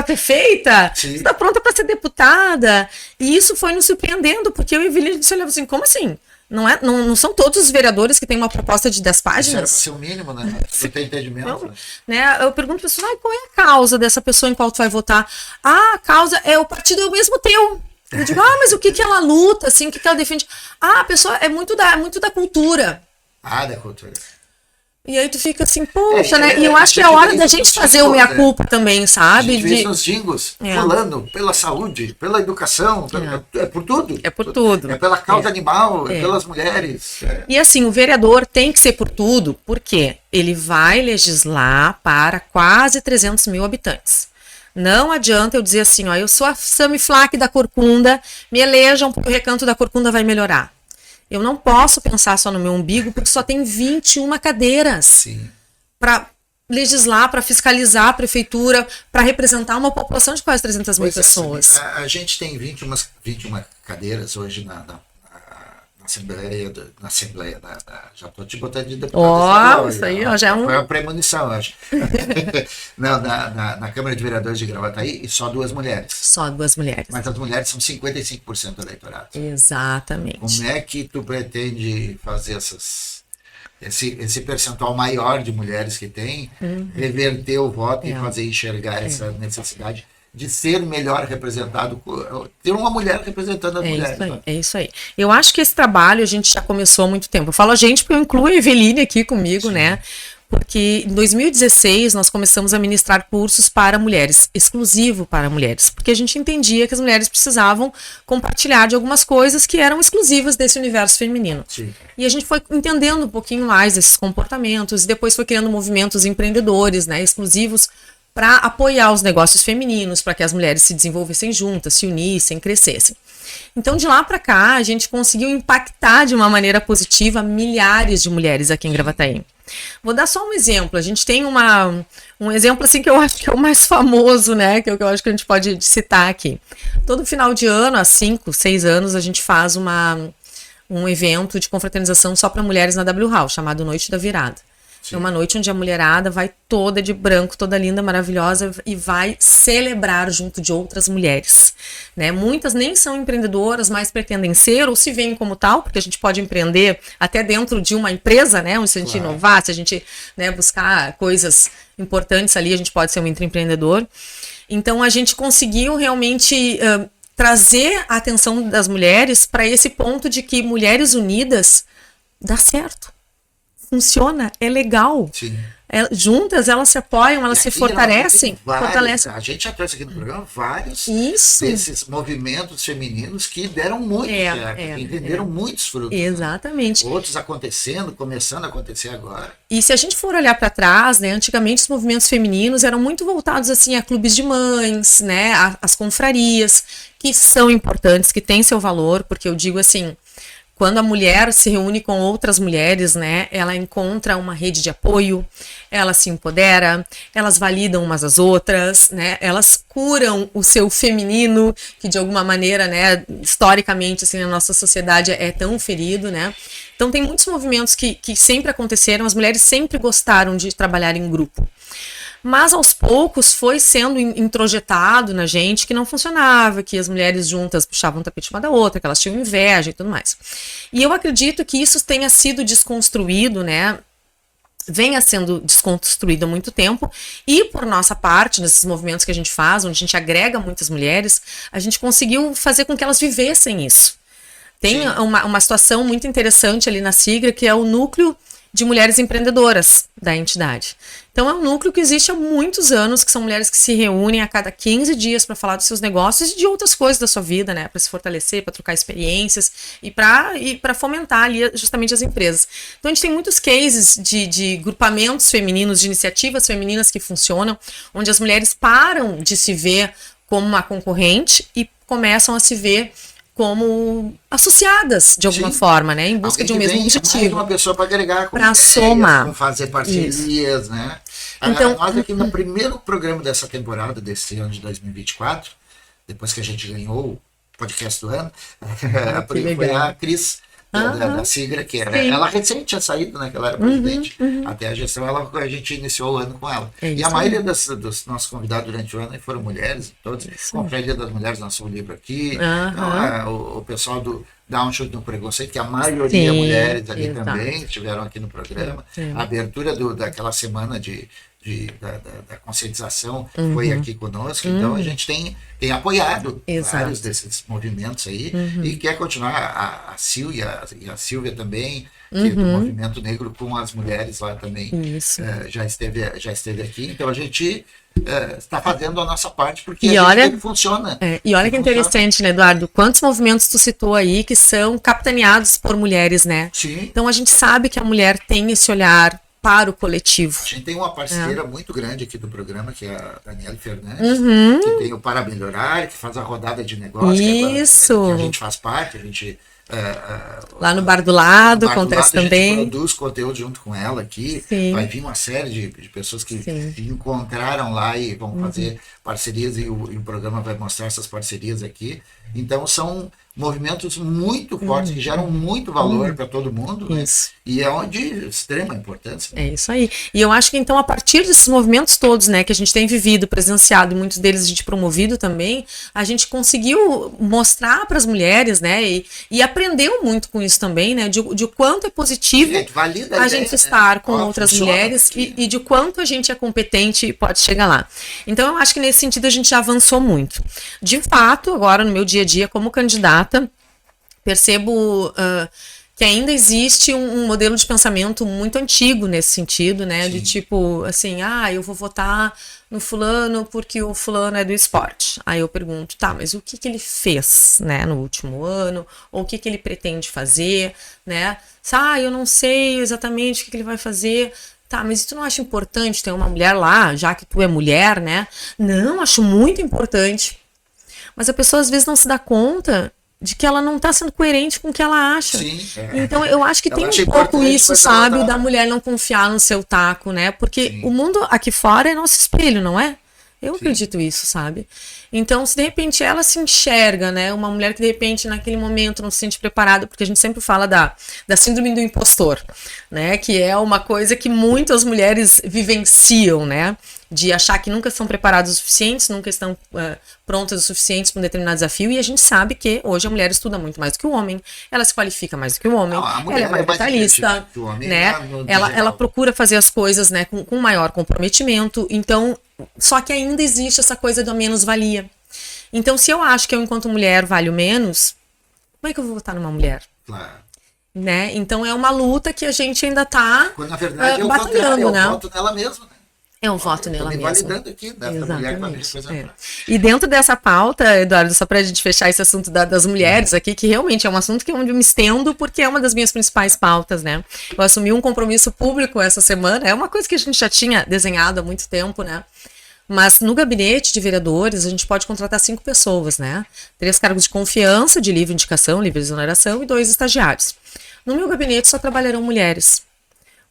prefeita, você está pronta para ser deputada. E isso foi nos surpreendendo, porque eu e a Eveline disse, olha assim, como assim? Não são todos os vereadores que têm uma proposta de 10 páginas? Isso era para ser o mínimo, né? Você tem entendimento. Não, né? Eu pergunto para pessoas, qual é a causa dessa pessoa em qual tu vai votar? Ah, a causa é o partido é o mesmo teu. Eu digo, mas o que ela luta, assim, o que ela defende? Ah, a pessoa é muito da cultura. Ah, da cultura. E aí tu fica assim, poxa, né? E eu acho que é a hora da gente fazer o meia-culpa também, sabe? A gente vê nos jingles, falando pela saúde, pela educação, é por tudo. É por tudo. É pela causa animal, é pelas mulheres. E assim, o vereador tem que ser por tudo, porque ele vai legislar para quase 300 mil habitantes. Não adianta eu dizer assim, eu sou a Sami Flack da Corcunda, me elejam porque o Recanto da Corcunda vai melhorar. Eu não posso pensar só no meu umbigo, porque só tem 21 cadeiras para legislar, para fiscalizar a prefeitura, para representar uma população de quase 300 mil pessoas. A gente tem 21 cadeiras hoje na Assembleia, já estou te botando de deputado. Isso aí já é Foi uma premonição, eu acho. Não, na Câmara de Vereadores de Gravataí, e só 2 mulheres. Só 2 mulheres. Mas as mulheres são 55% do eleitorado. Exatamente. Como é que tu pretende fazer esse percentual maior de mulheres que tem, reverter o voto e fazer enxergar essa necessidade de ser melhor representado, ter uma mulher representando as mulheres. É isso aí. Eu acho que esse trabalho a gente já começou há muito tempo. Eu falo a gente porque eu incluo a Eveline aqui comigo, né? Porque em 2016 nós começamos a ministrar cursos para mulheres, exclusivo para mulheres, porque a gente entendia que as mulheres precisavam compartilhar de algumas coisas que eram exclusivas desse universo feminino. E a gente foi entendendo um pouquinho mais esses comportamentos, e depois foi criando movimentos empreendedores, né, exclusivos para apoiar os negócios femininos, para que as mulheres se desenvolvessem juntas, se unissem, crescessem. Então, de lá para cá, a gente conseguiu impactar de uma maneira positiva milhares de mulheres aqui em Gravataí. Vou dar só um exemplo. A gente tem um exemplo assim que eu acho que é o mais famoso, né? Que eu acho que a gente pode citar aqui. Todo final de ano, há 5, 6 anos, a gente faz um evento de confraternização só para mulheres na W Hall, chamado Noite da Virada. É uma noite onde a mulherada vai toda de branco, toda linda, maravilhosa, e vai celebrar junto de outras mulheres, né? Muitas nem são empreendedoras, mas pretendem ser, ou se veem como tal, porque a gente pode empreender até dentro de uma empresa, né? Se a gente inovar, se a gente, né, buscar coisas importantes ali, a gente pode ser um intraempreendedor. Então, a gente conseguiu realmente trazer a atenção das mulheres para esse ponto de que mulheres unidas dá certo. Funciona, é legal. Juntas elas se apoiam, elas se fortalecem. A gente já trouxe aqui no programa vários desses movimentos femininos que deram muito certo, que renderam muitos frutos. Exatamente. Né? Outros começando a acontecer agora. E se a gente for olhar para trás, né, antigamente os movimentos femininos eram muito voltados assim a clubes de mães, né, as confrarias, que são importantes, que têm seu valor, porque eu digo assim, quando a mulher se reúne com outras mulheres, né, ela encontra uma rede de apoio, ela se empodera, elas validam umas às outras, né, elas curam o seu feminino, que de alguma maneira, né, historicamente, assim, na nossa sociedade é tão ferido, né. Então tem muitos movimentos que sempre aconteceram, as mulheres sempre gostaram de trabalhar em grupo. Mas aos poucos foi sendo introjetado na gente que não funcionava, que as mulheres juntas puxavam um tapete uma da outra, que elas tinham inveja e tudo mais. E eu acredito que isso tenha sido desconstruído, né? Venha sendo desconstruído há muito tempo, e por nossa parte, nesses movimentos que a gente faz, onde a gente agrega muitas mulheres, a gente conseguiu fazer com que elas vivessem isso. Tem uma situação muito interessante ali na SIGRA, que é o núcleo de mulheres empreendedoras da entidade. Então é um núcleo que existe há muitos anos, que são mulheres que se reúnem a cada 15 dias para falar dos seus negócios e de outras coisas da sua vida, né, para se fortalecer, para trocar experiências e para fomentar ali justamente as empresas. Então a gente tem muitos cases de grupamentos femininos, de iniciativas femininas que funcionam, onde as mulheres param de se ver como uma concorrente e começam a se ver como associadas de alguma forma, né, em busca de um mesmo objetivo. Mais uma pessoa para agregar, para somar, com fazer parcerias, né? Então, Nós aqui no primeiro programa dessa temporada, desse ano de 2024, depois que a gente ganhou o podcast do ano, que foi legal. a Cris da Sigra, que era, Sim. ela recente tinha saído, né, que ela era presidente, até a gestão, a gente iniciou o ano com ela. É E isso a maioria dos nossos convidados durante o ano foram mulheres, todos. Isso. Com a Confraria das Mulheres lançou um livro aqui, então, o pessoal do Downshot no Preconceito, que a maioria Sim, mulheres ali exato. também estiveram aqui no programa. Sim. A abertura daquela semana da conscientização foi aqui conosco, então a gente tem apoiado Exato. vários desses movimentos aí e quer continuar a Sil e a Silvia também, que do movimento negro com as mulheres lá também Isso. já esteve aqui, então a gente está fazendo a nossa parte porque E a gente olha- vê que funciona. E olha que interessante, né, Eduardo? Quantos movimentos tu citou aí que são capitaneados por mulheres, né? Sim. Então a gente sabe que a mulher tem esse olhar para o coletivo. A gente tem uma parceira muito grande aqui do programa, que é a Daniela Fernandes, que tem o Para Melhorar, que faz a rodada de negócio, Isso. que a gente faz parte, a gente... Lá no Bar do Lado no Bar do acontece Lado, a também. gente produz conteúdo junto com ela aqui. Sim. Vai vir uma série de pessoas que Sim. se encontraram lá e vão fazer parcerias e o programa vai mostrar essas parcerias aqui. Então são movimentos muito fortes que geram muito valor para todo mundo, né? Isso. E é de extrema importância. É isso aí. E eu acho que então, a partir desses movimentos todos, né, que a gente tem vivido, presenciado, e muitos deles a gente promovido também, a gente conseguiu mostrar para as mulheres, né, e aprendeu muito com isso também, né, de quanto é positivo Gente, valida a ideia, gente né? estar com Ó, outras funciona mulheres aqui. e de quanto a gente é competente e pode chegar lá. Então, eu acho que nesse sentido a gente já avançou muito. De fato, agora no meu dia a dia como candidata, percebo que ainda existe um modelo de pensamento muito antigo nesse sentido, né? De tipo, assim, eu vou votar no fulano porque o fulano é do esporte. Aí eu pergunto, tá, mas o que ele fez, né, no último ano? Ou o que ele pretende fazer, né? Eu não sei exatamente o que ele vai fazer. Tá, mas tu não acha importante ter uma mulher lá, já que tu é mulher, né? Não, acho muito importante. Mas a pessoa às vezes não se dá conta de que ela não está sendo coerente com o que ela acha. Sim, Então eu acho que Ela tem acha um pouco importante, isso, mas ela sabe, tá- da mulher não confiar no seu taco, né? Porque Sim. o mundo aqui fora é nosso espelho, não é? Eu acredito isso, sabe? Então, se de repente ela se enxerga, né? Uma mulher que de repente naquele momento não se sente preparada, porque a gente sempre fala da síndrome do impostor, né? Que é uma coisa que muitas mulheres vivenciam, né? De achar que nunca são preparadas o suficiente, nunca estão prontas o suficiente para um determinado desafio. E a gente sabe que hoje a mulher estuda muito mais do que o homem, ela se qualifica mais do que o homem, Não, a mulher ela é mais é mais detalhista, inteligente que o homem, né? lá no Ela geral. procura fazer as coisas, né, com maior comprometimento. Então, só que ainda existe essa coisa da menos-valia. Então, se eu acho que eu, enquanto mulher, valho menos, como é que eu vou votar numa mulher? Claro. Né? Então, é uma luta que a gente ainda está Quando na verdade é o batalhando, contrário, eu né? voto nela mesma, né? É um voto Eu nela tô me mesma. validando aqui, dessa mulher que vai me Exatamente. representar. E dentro dessa pauta, Eduardo, só para a gente fechar esse assunto das mulheres aqui, que realmente é um assunto que onde eu me estendo, porque é uma das minhas principais pautas, né? Eu assumi um compromisso público essa semana, é uma coisa que a gente já tinha desenhado há muito tempo, né? Mas no gabinete de vereadores, a gente pode contratar 5 pessoas, né? 3 cargos de confiança, de livre indicação, livre exoneração, e 2 estagiários. No meu gabinete só trabalharão mulheres.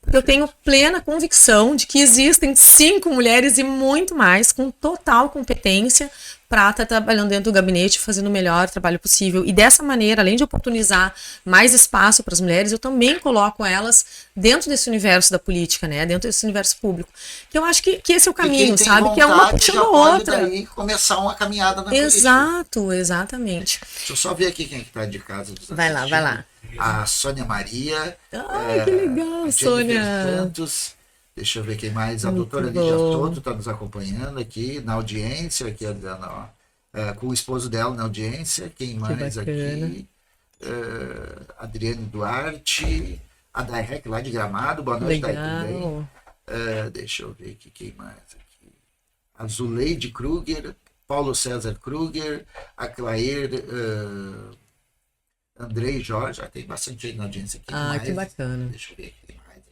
Porque eu tenho plena convicção de que existem 5 mulheres e muito mais com total competência para estar trabalhando dentro do gabinete, fazendo o melhor trabalho possível. E dessa maneira, além de oportunizar mais espaço para as mulheres, eu também coloco elas dentro desse universo da política, né? Dentro desse universo público. Que eu acho que esse é o E quem caminho, tem sabe? Que é uma vontade puxando já a pode outra. daí começar uma caminhada na política. Exato, exatamente. Deixa eu só ver aqui quem é que tá de casa. Vai lá, vai lá. A Sônia Maria. Ai, que legal, a Jennifer Sônia. Santos. Deixa eu ver quem mais. A Muito doutora Lídia bom. Soto está nos acompanhando aqui na audiência, aqui, com o esposo dela na audiência. Quem mais bacana. aqui? Adriane Duarte. A Dairec lá de Gramado. Boa noite, Daí também. Legal. Deixa eu ver aqui quem mais aqui. A Zuleide Kruger, Paulo César Kruger, a Clair Andrei Jorge, já tem bastante gente na audiência aqui. Ah, mais, que bacana. Deixa eu ver aqui, tem mais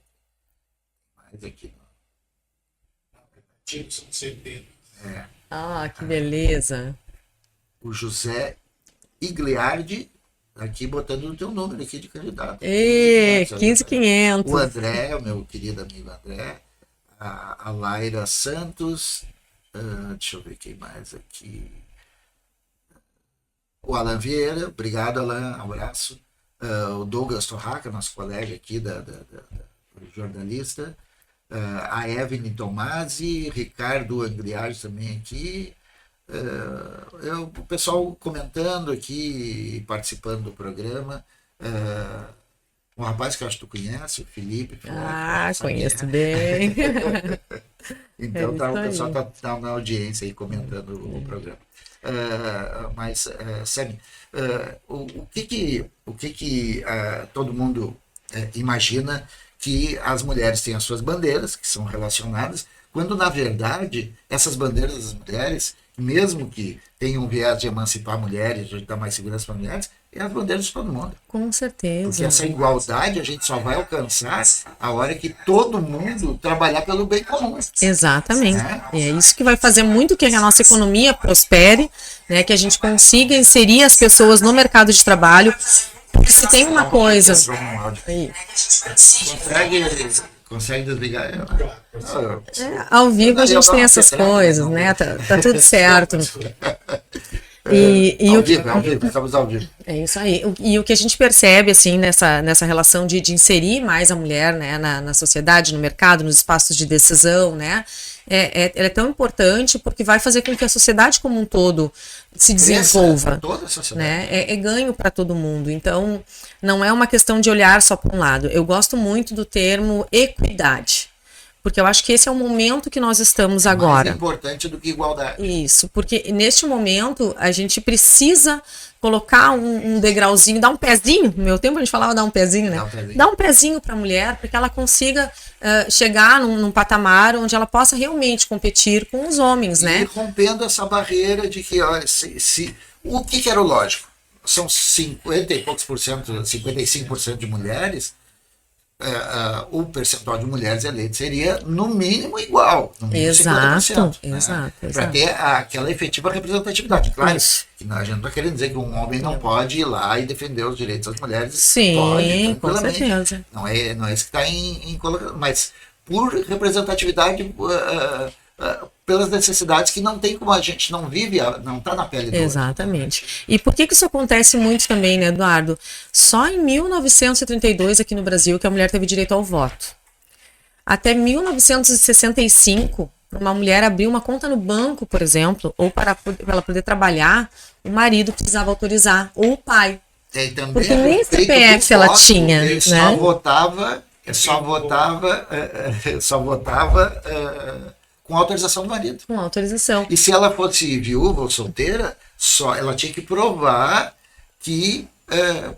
aqui. Mais aqui. São centenas. Ah, que beleza. O José Igliardi, aqui botando o teu número aqui de candidato. E O 15.500. André, o meu querido amigo André. a Laira Santos, deixa eu ver quem mais aqui. O Alan Vieira, obrigado, Alan, um abraço. O Douglas Torraca, nosso colega aqui, jornalista. A Evelyn Tomasi, Ricardo Angliage também aqui. O pessoal comentando aqui, participando do programa. Um rapaz que eu acho que tu conhece, o Felipe. Conheço bem. Então o pessoal está na audiência aí comentando o programa. Mas, Sami, o que todo mundo imagina que as mulheres têm as suas bandeiras, que são relacionadas, quando, na verdade, essas bandeiras das mulheres, mesmo que tenham um viés de emancipar mulheres, de dar mais segurança para mulheres, é as bandeiras de todo mundo. Com certeza. Porque essa igualdade a gente só vai alcançar a hora que todo mundo trabalhar pelo bem comum. Exatamente. É isso que vai fazer muito que a nossa economia prospere, né, que a gente consiga inserir as pessoas no mercado de trabalho. Porque se tem uma coisa... Aí. Consegue desligar? Ao vivo a gente tem essas coisas, né? Tá tudo certo. Ao vivo, estamos ao vivo. É isso aí. E o que a gente percebe, assim, nessa relação de inserir mais a mulher, né, na sociedade, no mercado, nos espaços de decisão, né? Ela é tão importante porque vai fazer com que a sociedade como um todo se desenvolva. Toda a sociedade. Né? É ganho para todo mundo. Então, não é uma questão de olhar só para um lado. Eu gosto muito do termo equidade. Porque eu acho que esse é o momento que nós estamos agora. Mais importante do que igualdade. Isso, porque neste momento a gente precisa colocar um degrauzinho, dar um pezinho. No meu tempo a gente falava dar um pezinho, né? Dar um pezinho para a mulher, para que ela consiga chegar num patamar onde ela possa realmente competir com os homens, né? E rompendo essa barreira de que, olha, o que era o lógico? São 50 e poucos por cento, 55% de mulheres. O percentual de mulheres eleitas seria no mínimo igual, no mínimo exato, 50%. Exato. Para ter aquela efetiva representatividade. Claro, que a gente não está querendo dizer que um homem não pode ir lá e defender os direitos das mulheres. Sim, pode, com certeza. Não é isso que está em colocação, mas por representatividade, pelas necessidades que não tem como a gente não vive, não está na pele do exatamente. Outro. E por que isso acontece muito também, né, Eduardo? Só em 1932 aqui no Brasil que a mulher teve direito ao voto. Até 1965, para uma mulher abrir uma conta no banco, por exemplo, ou para ela poder trabalhar, o marido precisava autorizar, ou o pai. Também porque nem CPF ela tinha, né? Só votava com autorização do marido. Com autorização. E se ela fosse viúva ou solteira, ela tinha que provar que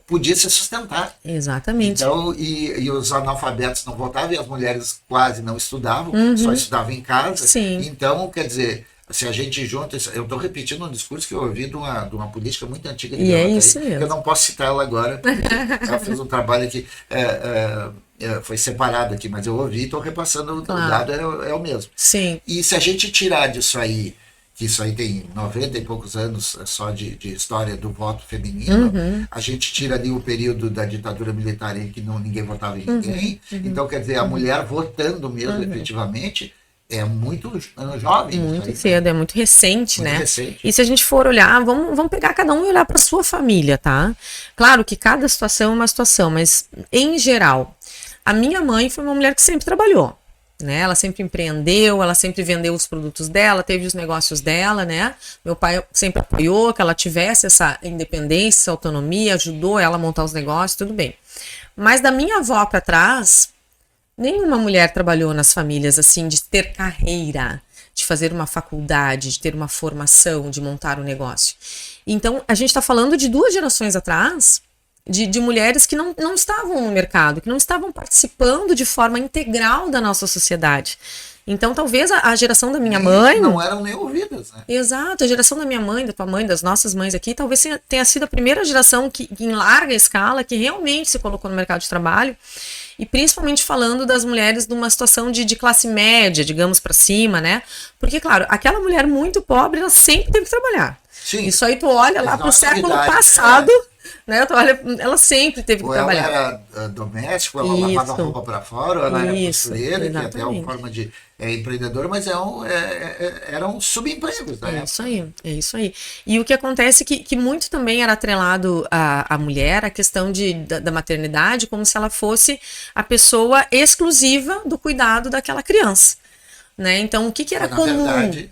podia se sustentar. Exatamente. Então, e os analfabetos não votavam e as mulheres quase não estudavam, só estudavam em casa. Sim. Então, quer dizer, se a gente junta... Eu estou repetindo um discurso que eu ouvi de uma política muito antiga. E é isso mesmo. Eu não posso citar ela agora, porque ela fez um trabalho aqui... foi separado aqui, mas eu ouvi e estou repassando, claro. O dado é o mesmo. Sim. E se a gente tirar disso aí, que isso aí tem 90 e poucos anos só de história do voto feminino, a gente tira ali o período da ditadura militar em que ninguém votava em ninguém, então quer dizer, a mulher votando mesmo efetivamente é muito jovem. Muito cedo, é muito recente, muito né? Recente. E se a gente for olhar, vamos pegar cada um e olhar para sua família, tá? Claro que cada situação é uma situação, mas em geral... A minha mãe foi uma mulher que sempre trabalhou, né? Ela sempre empreendeu, ela sempre vendeu os produtos dela, teve os negócios dela, né? Meu pai sempre apoiou que ela tivesse essa independência, essa autonomia, ajudou ela a montar os negócios, tudo bem. Mas da minha avó para trás, nenhuma mulher trabalhou nas famílias assim, de ter carreira, de fazer uma faculdade, de ter uma formação, de montar um negócio. Então, a gente está falando de 2 gerações atrás... De mulheres que não estavam no mercado, que não estavam participando de forma integral da nossa sociedade. Então, talvez a geração da minha mãe... Não eram nem ouvidas, né? Exato, a geração da minha mãe, da tua mãe, das nossas mães aqui, talvez tenha sido a primeira geração que em larga escala, que realmente se colocou no mercado de trabalho, e principalmente falando das mulheres numa situação de classe média, digamos, para cima, né? Porque, claro, aquela mulher muito pobre, ela sempre teve que trabalhar. Sim. Isso aí tu olha lá pro século passado... né? Então, olha, ela sempre teve que Ou ela trabalhar. era doméstica, ou ela lavava roupa para fora, ou ela era Isso, costureira, que até é uma exatamente. forma de empreendedor, mas eram subempregos da É época. isso aí, é isso aí. E o que acontece é que muito também era atrelado à mulher, a questão da maternidade, como se ela fosse a pessoa exclusiva do cuidado daquela criança, né? Então, o que era Na comum? verdade,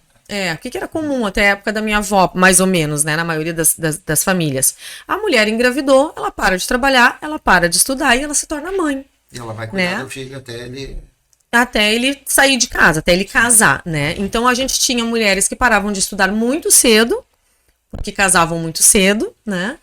O que era comum até a época da minha avó, mais ou menos, né? Na maioria das famílias. A mulher engravidou, ela para de trabalhar, ela para de estudar e ela se torna mãe, ela vai cuidar né? do filho Até ele sair de casa, até ele casar, né? Então a gente tinha mulheres que paravam de estudar muito cedo, porque casavam muito cedo, né?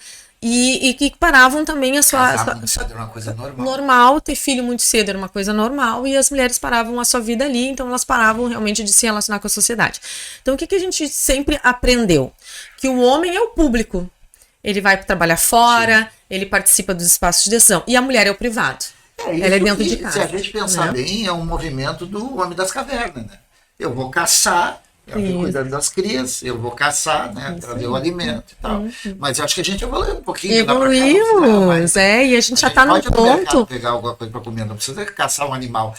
E que paravam também a casar muito cedo era uma coisa normal. normal, ter filho muito cedo era uma coisa normal, e as mulheres paravam a sua vida ali, então elas paravam realmente de se relacionar com a sociedade. Então o que a gente sempre aprendeu? Que o homem é o público. Ele vai trabalhar fora, ele participa dos espaços de decisão, e a mulher é o privado. Ela é dentro de casa. Se a gente pensar bem, é um movimento do homem das cavernas, né? Eu vou caçar, eu fico cuidando das crias, eu vou caçar, né? Trazer o alimento e tal. Mas eu acho que a gente evoluiu um pouquinho. Evoluímos, e a gente já está num ponto. Pegar alguma coisa para comer, não precisa caçar um animal.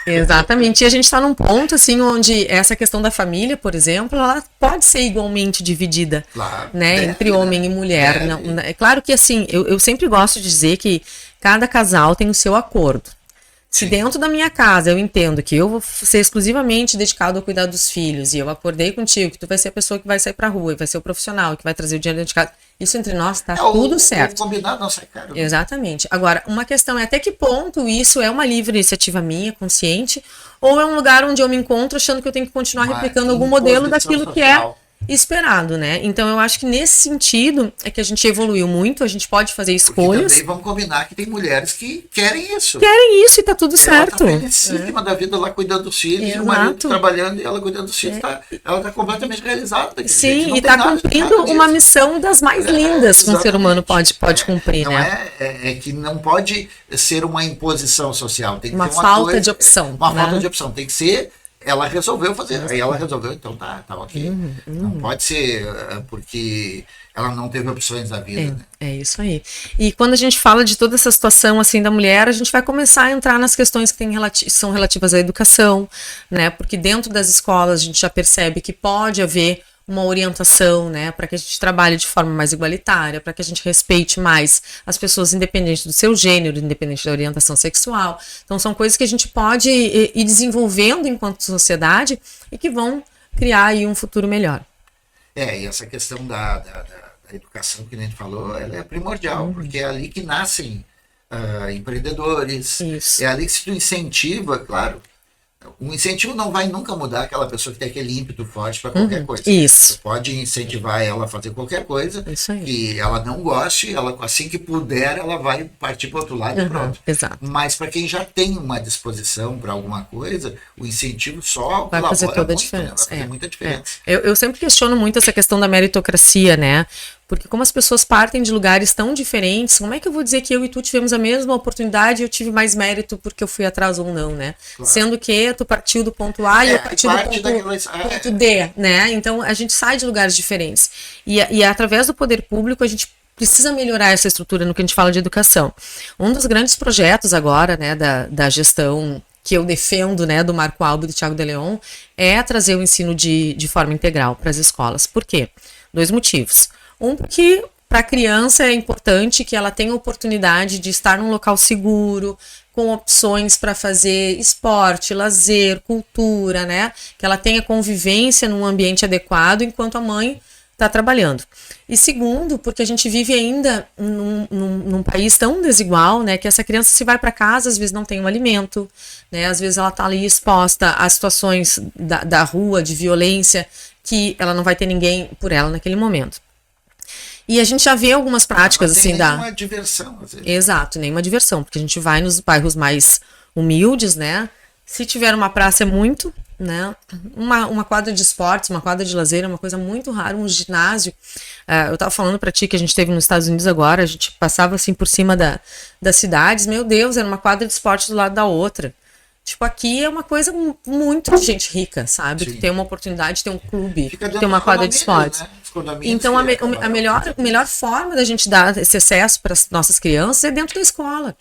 Exatamente, e a gente está num ponto, assim, onde essa questão da família, por exemplo, ela pode ser igualmente dividida, Claro, né? Entre homem e mulher. Não, é claro que, assim, eu sempre gosto de dizer que cada casal tem o seu acordo. Se dentro da minha casa eu entendo que eu vou ser exclusivamente dedicado ao cuidar dos filhos e eu acordei contigo que tu vai ser a pessoa que vai sair pra rua e vai ser o profissional que vai trazer o dinheiro dentro de casa, isso entre nós tá tudo certo. O combinado não sai caro. Exatamente. Agora, uma questão é até que ponto isso é uma livre iniciativa minha, consciente, ou é um lugar onde eu me encontro achando que eu tenho que continuar replicando algum modelo daquilo que é esperado, né? Então eu acho que nesse sentido é que a gente evoluiu muito, a gente pode fazer escolhas. Porque também vamos combinar que tem mulheres que querem isso. Querem isso e tá tudo certo. Ela tá felicíssima da vida lá cuidando dos filhos, e o marido trabalhando e ela cuidando dos filhos. Ela tá completamente realizada. Sim, e tá cumprindo uma missão das mais lindas que um ser humano pode cumprir, não né? É que não pode ser uma imposição social. Tem que uma ter uma falta coisa, de opção. Uma falta de opção. Tem que ser. Ela resolveu fazer, aí ela resolveu, então tá ok. Não pode ser porque ela não teve opções na vida. Né? É isso aí. E quando a gente fala de toda essa situação assim da mulher, a gente vai começar a entrar nas questões que são relativas à educação, né? Porque dentro das escolas a gente já percebe que pode haver uma orientação, né, para que a gente trabalhe de forma mais igualitária, para que a gente respeite mais as pessoas independente do seu gênero, independente da orientação sexual. Então são coisas que a gente pode ir desenvolvendo enquanto sociedade e que vão criar aí um futuro melhor. E essa questão da educação que a gente falou, ela é primordial, porque é ali que nascem empreendedores, Isso. É ali que se tu incentiva, claro. O incentivo não vai nunca mudar aquela pessoa que tem aquele ímpeto forte para qualquer coisa. Isso. Você pode incentivar ela a fazer qualquer coisa que ela não goste, ela, assim que puder, ela vai partir para o outro lado e pronto. Exato. Mas para quem já tem uma disposição para alguma coisa, o incentivo só vai fazer toda muito, a diferença. Né? Vai fazer muita diferença. Eu sempre questiono muito essa questão da meritocracia, né? Porque como as pessoas partem de lugares tão diferentes, como é que eu vou dizer que eu e tu tivemos a mesma oportunidade e eu tive mais mérito porque eu fui atrás ou não, né? Claro. Sendo que tu partiu do ponto A e eu parti do ponto D, né? Então a gente sai de lugares diferentes. E através do poder público a gente precisa melhorar essa estrutura no que a gente fala de educação. Um dos grandes projetos agora, né, da gestão que eu defendo, né, do Marco Albo e do Thiago de Leon, é trazer o ensino de forma integral para as escolas. Por quê? 2 motivos. Um, porque para a criança é importante que ela tenha a oportunidade de estar num local seguro, com opções para fazer esporte, lazer, cultura, né? Que ela tenha convivência num ambiente adequado enquanto a mãe está trabalhando. E segundo, porque a gente vive ainda num país tão desigual, né? Que essa criança, se vai para casa, às vezes não tem um alimento, né? Às vezes ela está ali exposta a situações da rua, de violência, que ela não vai ter ninguém por ela naquele momento. E a gente já vê algumas práticas assim da. Nenhuma diversão, às vezes. Exato, nenhuma diversão, porque a gente vai nos bairros mais humildes, né? Se tiver uma praça é muito, né? Uma quadra de esportes, uma quadra de lazer é uma coisa muito rara, um ginásio. Eu tava falando pra ti que a gente teve nos Estados Unidos agora, a gente passava assim por cima das cidades, meu Deus, era uma quadra de esporte do lado da outra. Tipo, aqui é uma coisa muito de gente rica, sabe? Que tem uma oportunidade de ter um clube, ter uma quadra de esportes. Né? condomínios. Então, a melhor forma da gente dar esse acesso para as nossas crianças é dentro da escola,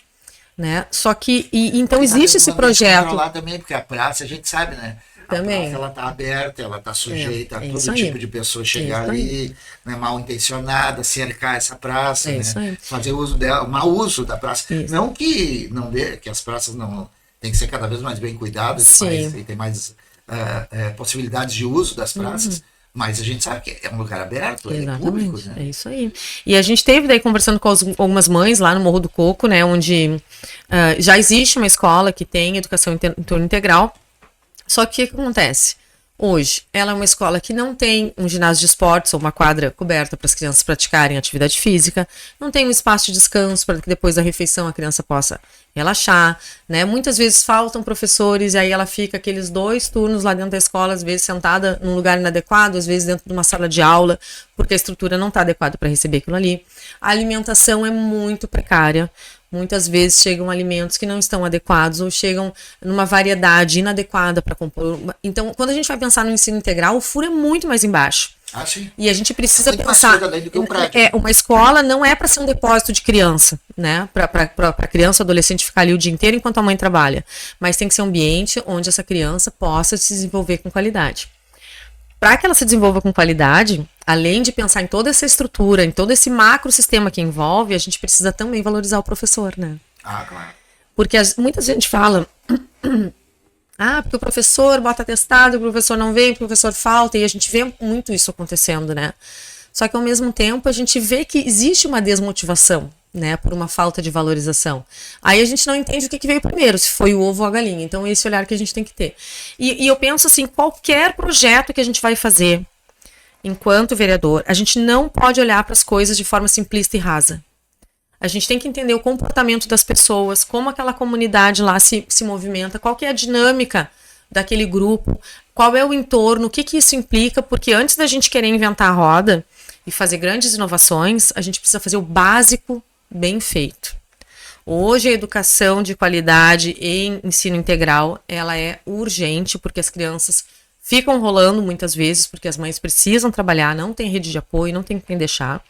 né? Só que, então existe esse projeto. Lá também, porque a praça, a gente sabe, né? Também. Praça, ela tá aberta, ela tá sujeita a todo aí. tipo de pessoa chegar ali, né, mal intencionada, cercar essa praça, né? Fazer uso dela, mau uso da praça. Isso. Não que não dê, que as praças não tem que ser cada vez mais bem cuidadas e tem mais possibilidades de uso das praças. Mas a gente sabe que é um lugar aberto, é público, né? É isso aí. E a gente teve daí conversando com algumas mães lá no Morro do Coco, né? Onde já existe uma escola que tem educação em turno integral. Só que o que acontece? Hoje, ela é uma escola que não tem um ginásio de esportes ou uma quadra coberta para as crianças praticarem atividade física, não tem um espaço de descanso para que depois da refeição a criança possa relaxar, né? Muitas vezes faltam professores e aí ela fica aqueles 2 turnos lá dentro da escola, às vezes sentada num lugar inadequado, às vezes dentro de uma sala de aula, porque a estrutura não está adequada para receber aquilo ali. A alimentação é muito precária. Muitas vezes chegam alimentos que não estão adequados ou chegam numa variedade inadequada para compor. Então, quando a gente vai pensar no ensino integral, o furo é muito mais embaixo. Sim. E a gente precisa pensar. Uma escola não é para ser um depósito de criança, né? Para criança ou adolescente ficar ali o dia inteiro enquanto a mãe trabalha. Mas tem que ser um ambiente onde essa criança possa se desenvolver com qualidade. Para que ela se desenvolva com qualidade, além de pensar em toda essa estrutura, em todo esse macro sistema que envolve, a gente precisa também valorizar o professor, né? Claro. Porque muita gente fala, porque o professor bota atestado, o professor não vem, o professor falta, e a gente vê muito isso acontecendo, né? Só que ao mesmo tempo a gente vê que existe uma desmotivação, né, por uma falta de valorização. Aí a gente não entende o que veio primeiro, se foi o ovo ou a galinha. Então esse olhar que a gente tem que ter. E eu penso assim, qualquer projeto que a gente vai fazer enquanto vereador, a gente não pode olhar para as coisas de forma simplista e rasa. A gente tem que entender o comportamento das pessoas, como aquela comunidade lá se movimenta, qual que é a dinâmica daquele grupo, qual é o entorno, o que isso implica, porque antes da gente querer inventar a roda e fazer grandes inovações, a gente precisa fazer o básico bem feito. Hoje a educação de qualidade em ensino integral, ela é urgente, porque as crianças ficam rolando muitas vezes, porque as mães precisam trabalhar, não tem rede de apoio, não tem quem deixar.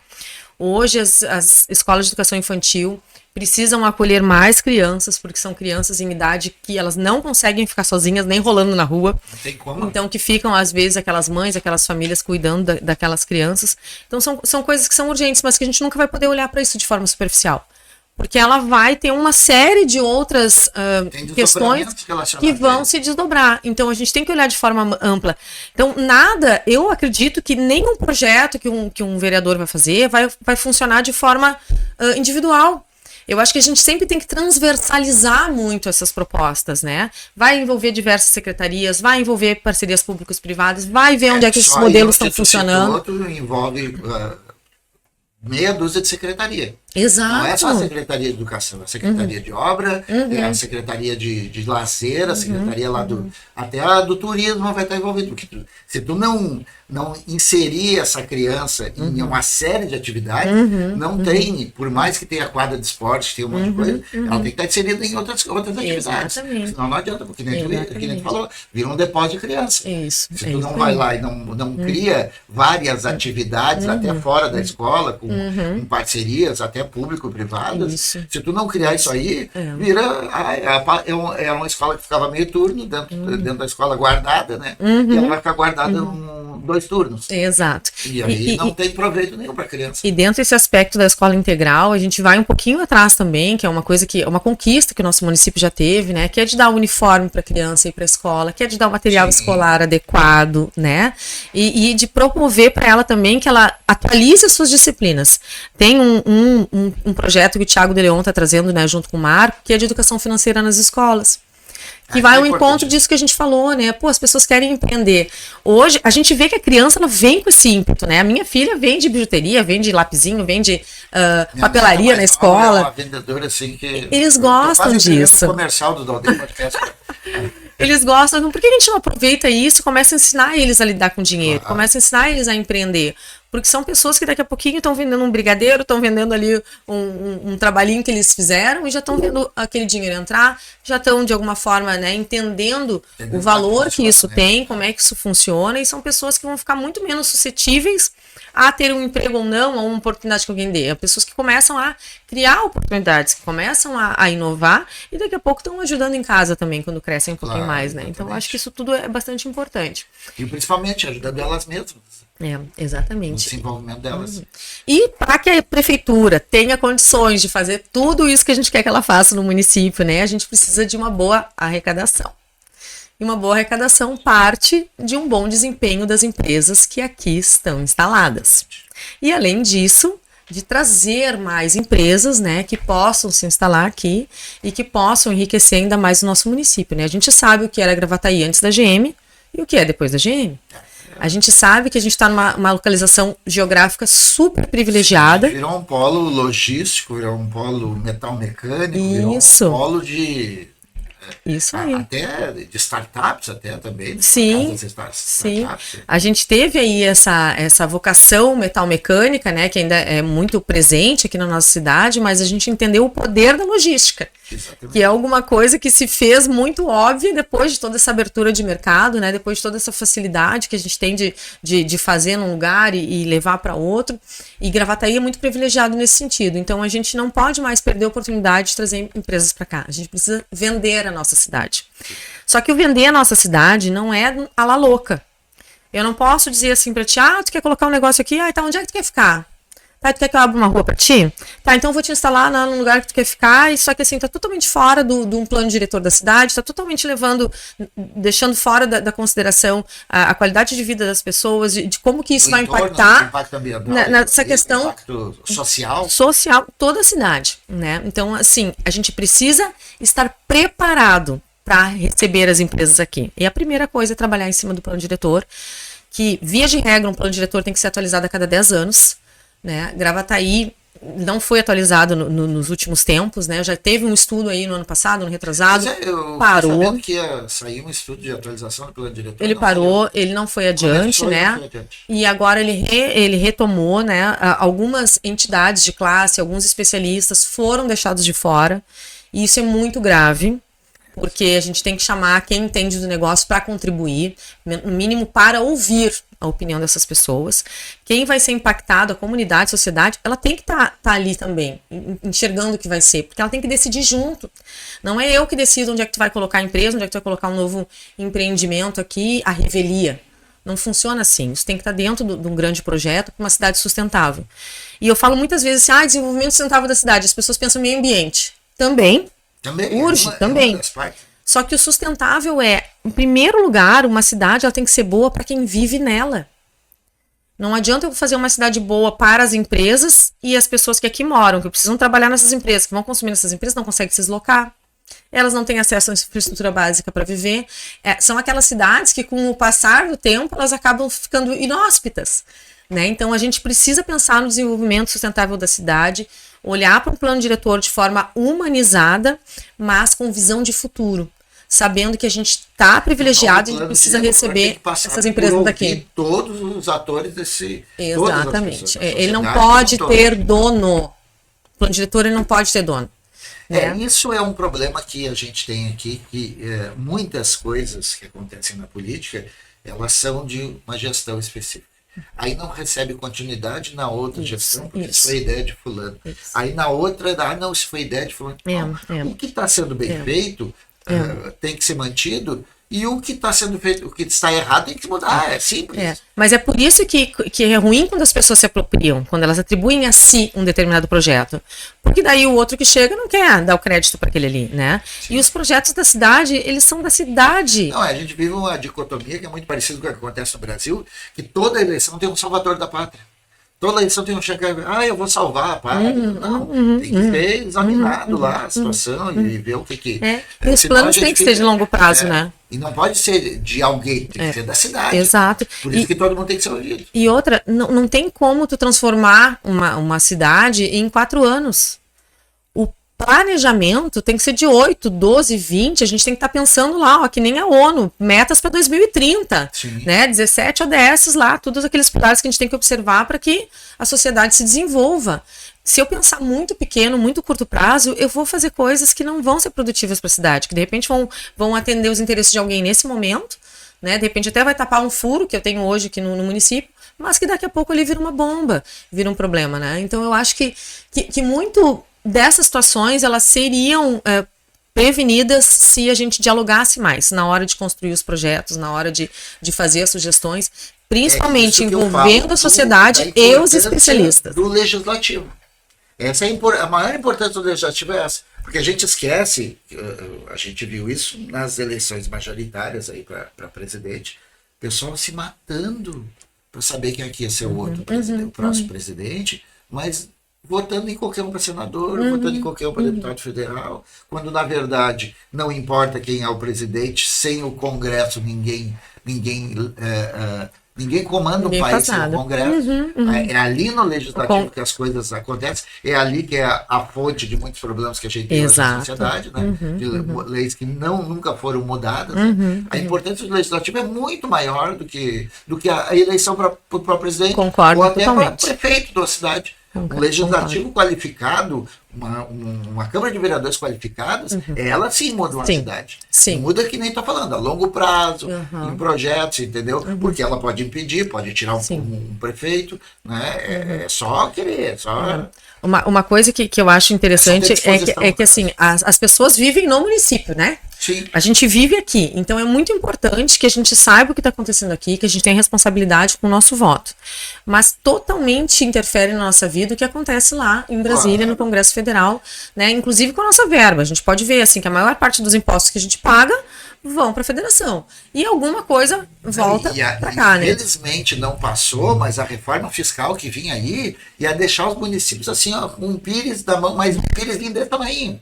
Hoje as escolas de educação infantil precisam acolher mais crianças, porque são crianças em idade que elas não conseguem ficar sozinhas, nem rolando na rua. Não tem como. Então, que ficam, às vezes, aquelas mães, aquelas famílias cuidando daquelas crianças. Então, são coisas que são urgentes, mas que a gente nunca vai poder olhar para isso de forma superficial. Porque ela vai ter uma série de outras questões que vão se desdobrar. Então, a gente tem que olhar de forma ampla. Então, eu acredito que nenhum projeto que um vereador vai fazer vai funcionar de forma individual. Eu acho que a gente sempre tem que transversalizar muito essas propostas, né? Vai envolver diversas secretarias, vai envolver parcerias públicas privadas, vai ver onde é que esses modelos estão funcionando. Outro envolve meia dúzia de secretaria. Exato. Não é só a Secretaria de Educação, a Secretaria de Obra, é a Secretaria de Lazer, a Secretaria lá até a do Turismo vai estar envolvida. Porque se tu não inserir essa criança em uma série de atividades, não tem, por mais que tenha quadra de esporte, tenha um monte de coisa, ela tem que estar inserida em outras atividades. Exatamente. Senão não adianta, porque nem tu falou, vira um depósito de criança. Isso. Se tu não vai lá e não cria várias atividades até fora da escola, com parcerias, até público-privadas, se tu não criar isso aí, vira é uma escola que ficava meio turno dentro da escola guardada, né? E ela vai ficar guardada 2 turnos. Exato. E aí não tem proveito nenhum para a criança. E dentro desse aspecto da escola integral, a gente vai um pouquinho atrás também, que é uma coisa que é uma conquista que o nosso município já teve, né? Que é de dar o uniforme para a criança ir para a escola, que é de dar o material escolar adequado, né? E de promover para ela também que ela atualize as suas disciplinas. Tem um projeto que o Thiago de Leon está trazendo, né, junto com o Marco, que é de educação financeira nas escolas. Que vai ao encontro disso que a gente falou, né? Pô, as pessoas querem empreender. Hoje, a gente vê que a criança, ela vem com esse ímpeto, né? A minha filha vende bijuteria, vende lapisinho, vende papelaria na escola. É uma vendedora, assim, que... Eles gostam disso. Comercial do Daldê Podcast. Eles gostam. Por que a gente não aproveita isso e começa a ensinar eles a lidar com dinheiro? Começa a ensinar eles a empreender. Porque são pessoas que daqui a pouquinho estão vendendo um brigadeiro, estão vendendo ali um trabalhinho que eles fizeram e já estão vendo aquele dinheiro entrar, já estão, de alguma forma, né, entendendo o valor que isso tem, como é que isso funciona, e são pessoas que vão ficar muito menos suscetíveis a ter um emprego ou não, ou uma oportunidade que alguém dê. É pessoas que começam a criar oportunidades, que começam a inovar e daqui a pouco estão ajudando em casa também, quando crescem um pouquinho mais, né? Então, eu acho que isso tudo é bastante importante. E principalmente ajudando elas mesmas. Exatamente. No desenvolvimento delas. E para que a prefeitura tenha condições de fazer tudo isso que a gente quer que ela faça no município, né? A gente precisa de uma boa arrecadação. E uma boa arrecadação parte de um bom desempenho das empresas que aqui estão instaladas. E além disso, de trazer mais empresas, né, que possam se instalar aqui e que possam enriquecer ainda mais o nosso município, né? A gente sabe o que era Gravataí antes da GM e o que é depois da GM. A gente sabe que a gente está numa localização geográfica super privilegiada. Virou um polo logístico, virou um polo metal mecânico, virou um polo de... Isso aí. Até de startups, até também. Sim, sim. A gente teve aí essa vocação metal-mecânica, né, que ainda é muito presente aqui na nossa cidade, mas a gente entendeu o poder da logística. Exatamente. Que é alguma coisa que se fez muito óbvia depois de toda essa abertura de mercado, né, depois de toda essa facilidade que a gente tem de fazer num lugar e levar para outro. E Gravataí é muito privilegiado nesse sentido. Então a gente não pode mais perder a oportunidade de trazer empresas para cá. A gente precisa vender a nossa cidade. Só que o vender a nossa cidade não é a la louca. Eu não posso dizer assim para ti, tu quer colocar um negócio aqui, tá, onde é que tu quer ficar? Tá, tu quer que eu abra uma rua para ti? Tá, então eu vou te instalar no lugar que tu quer ficar, e só que assim, tá totalmente fora do plano diretor da cidade, tá totalmente deixando fora da consideração a qualidade de vida das pessoas, de como que isso vai impactar nessa questão impacto social, toda a cidade, né? Então, assim, a gente precisa estar preparado para receber as empresas aqui. E a primeira coisa é trabalhar em cima do plano diretor, que, via de regra, um plano diretor tem que ser atualizado a cada 10 anos, né? Gravataí não foi atualizado nos últimos tempos, né? Já teve um estudo aí no ano passado, no retrasado, parou. Sabendo que ia sair um estudo de atualização do plano diretor. Ele parou, ele não foi adiante, né? E agora ele retomou, né? Algumas entidades de classe, alguns especialistas foram deixados de fora, e isso é muito grave, porque a gente tem que chamar quem entende do negócio para contribuir, no mínimo para ouvir a opinião dessas pessoas. Quem vai ser impactado, a comunidade, a sociedade, ela tem que tá ali também, enxergando o que vai ser, porque ela tem que decidir junto. Não é eu que decido onde é que tu vai colocar a empresa, onde é que tu vai colocar um novo empreendimento aqui, a revelia. Não funciona assim. Isso tem que estar dentro de um grande projeto para uma cidade sustentável. E eu falo muitas vezes assim, desenvolvimento sustentável da cidade. As pessoas pensam meio ambiente. Também. Urge, também. Só que o sustentável em primeiro lugar, uma cidade ela tem que ser boa para quem vive nela. Não adianta eu fazer uma cidade boa para as empresas e as pessoas que aqui moram, que precisam trabalhar nessas empresas, que vão consumir nessas empresas, não conseguem se deslocar. Elas não têm acesso à infraestrutura básica para viver. São aquelas cidades que, com o passar do tempo, elas acabam ficando inóspitas, né? Então, a gente precisa pensar no desenvolvimento sustentável da cidade, olhar para um plano diretor de forma humanizada, mas com visão de futuro, sabendo que a gente está privilegiado e a gente precisa receber essas empresas daqui. Todos os atores desse... Exatamente. Ele não pode ter dono. O plano diretor ele não pode ter dono. Isso é um problema que a gente tem aqui, que muitas coisas que acontecem na política, elas são de uma gestão específica. Aí não recebe continuidade na outra gestão, porque isso foi ideia de fulano. Aí na outra, não, isso foi ideia de fulano. O que está sendo bem feito tem que ser mantido, e o que está sendo feito, o que está errado tem que mudar, é simples. Mas é por isso que é ruim quando as pessoas se apropriam, quando elas atribuem a si um determinado projeto. Porque daí o outro que chega não quer dar o crédito para aquele ali, né? Sim. E os projetos da cidade, eles são da cidade. Não, a gente vive uma dicotomia que é muito parecida com o que acontece no Brasil, que toda eleição tem um salvador da pátria. Toda eleição tem um cheque, eu vou salvar a pátria. Não, tem que ser examinado lá a situação e ver o que... E os planos têm que ser de longo prazo, né? E não pode ser de alguém, tem que ser da cidade. Exato. Por isso que todo mundo tem que ser ouvido. E outra, não tem como tu transformar uma cidade em 4 anos. O planejamento tem que ser de 8, 12, 20. A gente tem que estar pensando lá, que nem a ONU, metas para 2030. Sim. Né? 17 ODS lá, todos aqueles pilares que a gente tem que observar para que a sociedade se desenvolva. Se eu pensar muito pequeno, muito curto prazo, eu vou fazer coisas que não vão ser produtivas para a cidade, que de repente vão atender os interesses de alguém nesse momento, né? De repente até vai tapar um furo que eu tenho hoje aqui no município, mas que daqui a pouco ali vira uma bomba, vira um problema, né? Então eu acho que muito dessas situações, elas seriam prevenidas se a gente dialogasse mais na hora de construir os projetos, na hora de fazer as sugestões, principalmente envolvendo a sociedade e os especialistas. Do legislativo. Essa é a maior importância do legislativo, é essa. Porque a gente esquece, a gente viu isso nas eleições majoritárias aí para presidente, o pessoal se matando para saber quem aqui ia ser o outro presidente, o próximo presidente, mas votando em qualquer um para senador, votando em qualquer um para deputado federal, quando na verdade não importa quem é o presidente, sem o Congresso ninguém comanda o país sem o Congresso. É ali no legislativo que as coisas acontecem, é ali que é a fonte de muitos problemas que a gente tem hoje na sociedade, né? De leis que nunca foram mudadas. A importância do legislativo é muito maior do que a eleição para presidente. Concordo, ou até para totalmente. prefeito da cidade. Um legislativo qualificado, uma Câmara de Vereadores qualificadas, ela sim muda uma cidade. Sim. Muda que nem estou falando, a longo prazo, em projetos, entendeu? Porque ela pode impedir, pode tirar um prefeito, né? É só querer, só... Uma coisa que eu acho interessante é que assim, as pessoas vivem no município, né? Sim. A gente vive aqui, então é muito importante que a gente saiba o que está acontecendo aqui, que a gente tem responsabilidade com o nosso voto. Mas totalmente interfere na nossa vida o que acontece lá em Brasília, no Congresso Federal, né? Inclusive com a nossa verba. A gente pode ver assim que a maior parte dos impostos que a gente paga vão para a federação. E alguma coisa volta para cá, né? Infelizmente não passou, mas a reforma fiscal que vinha aí ia deixar os municípios assim, ó, com um pires da mão, mas um píresinho desse tamanho.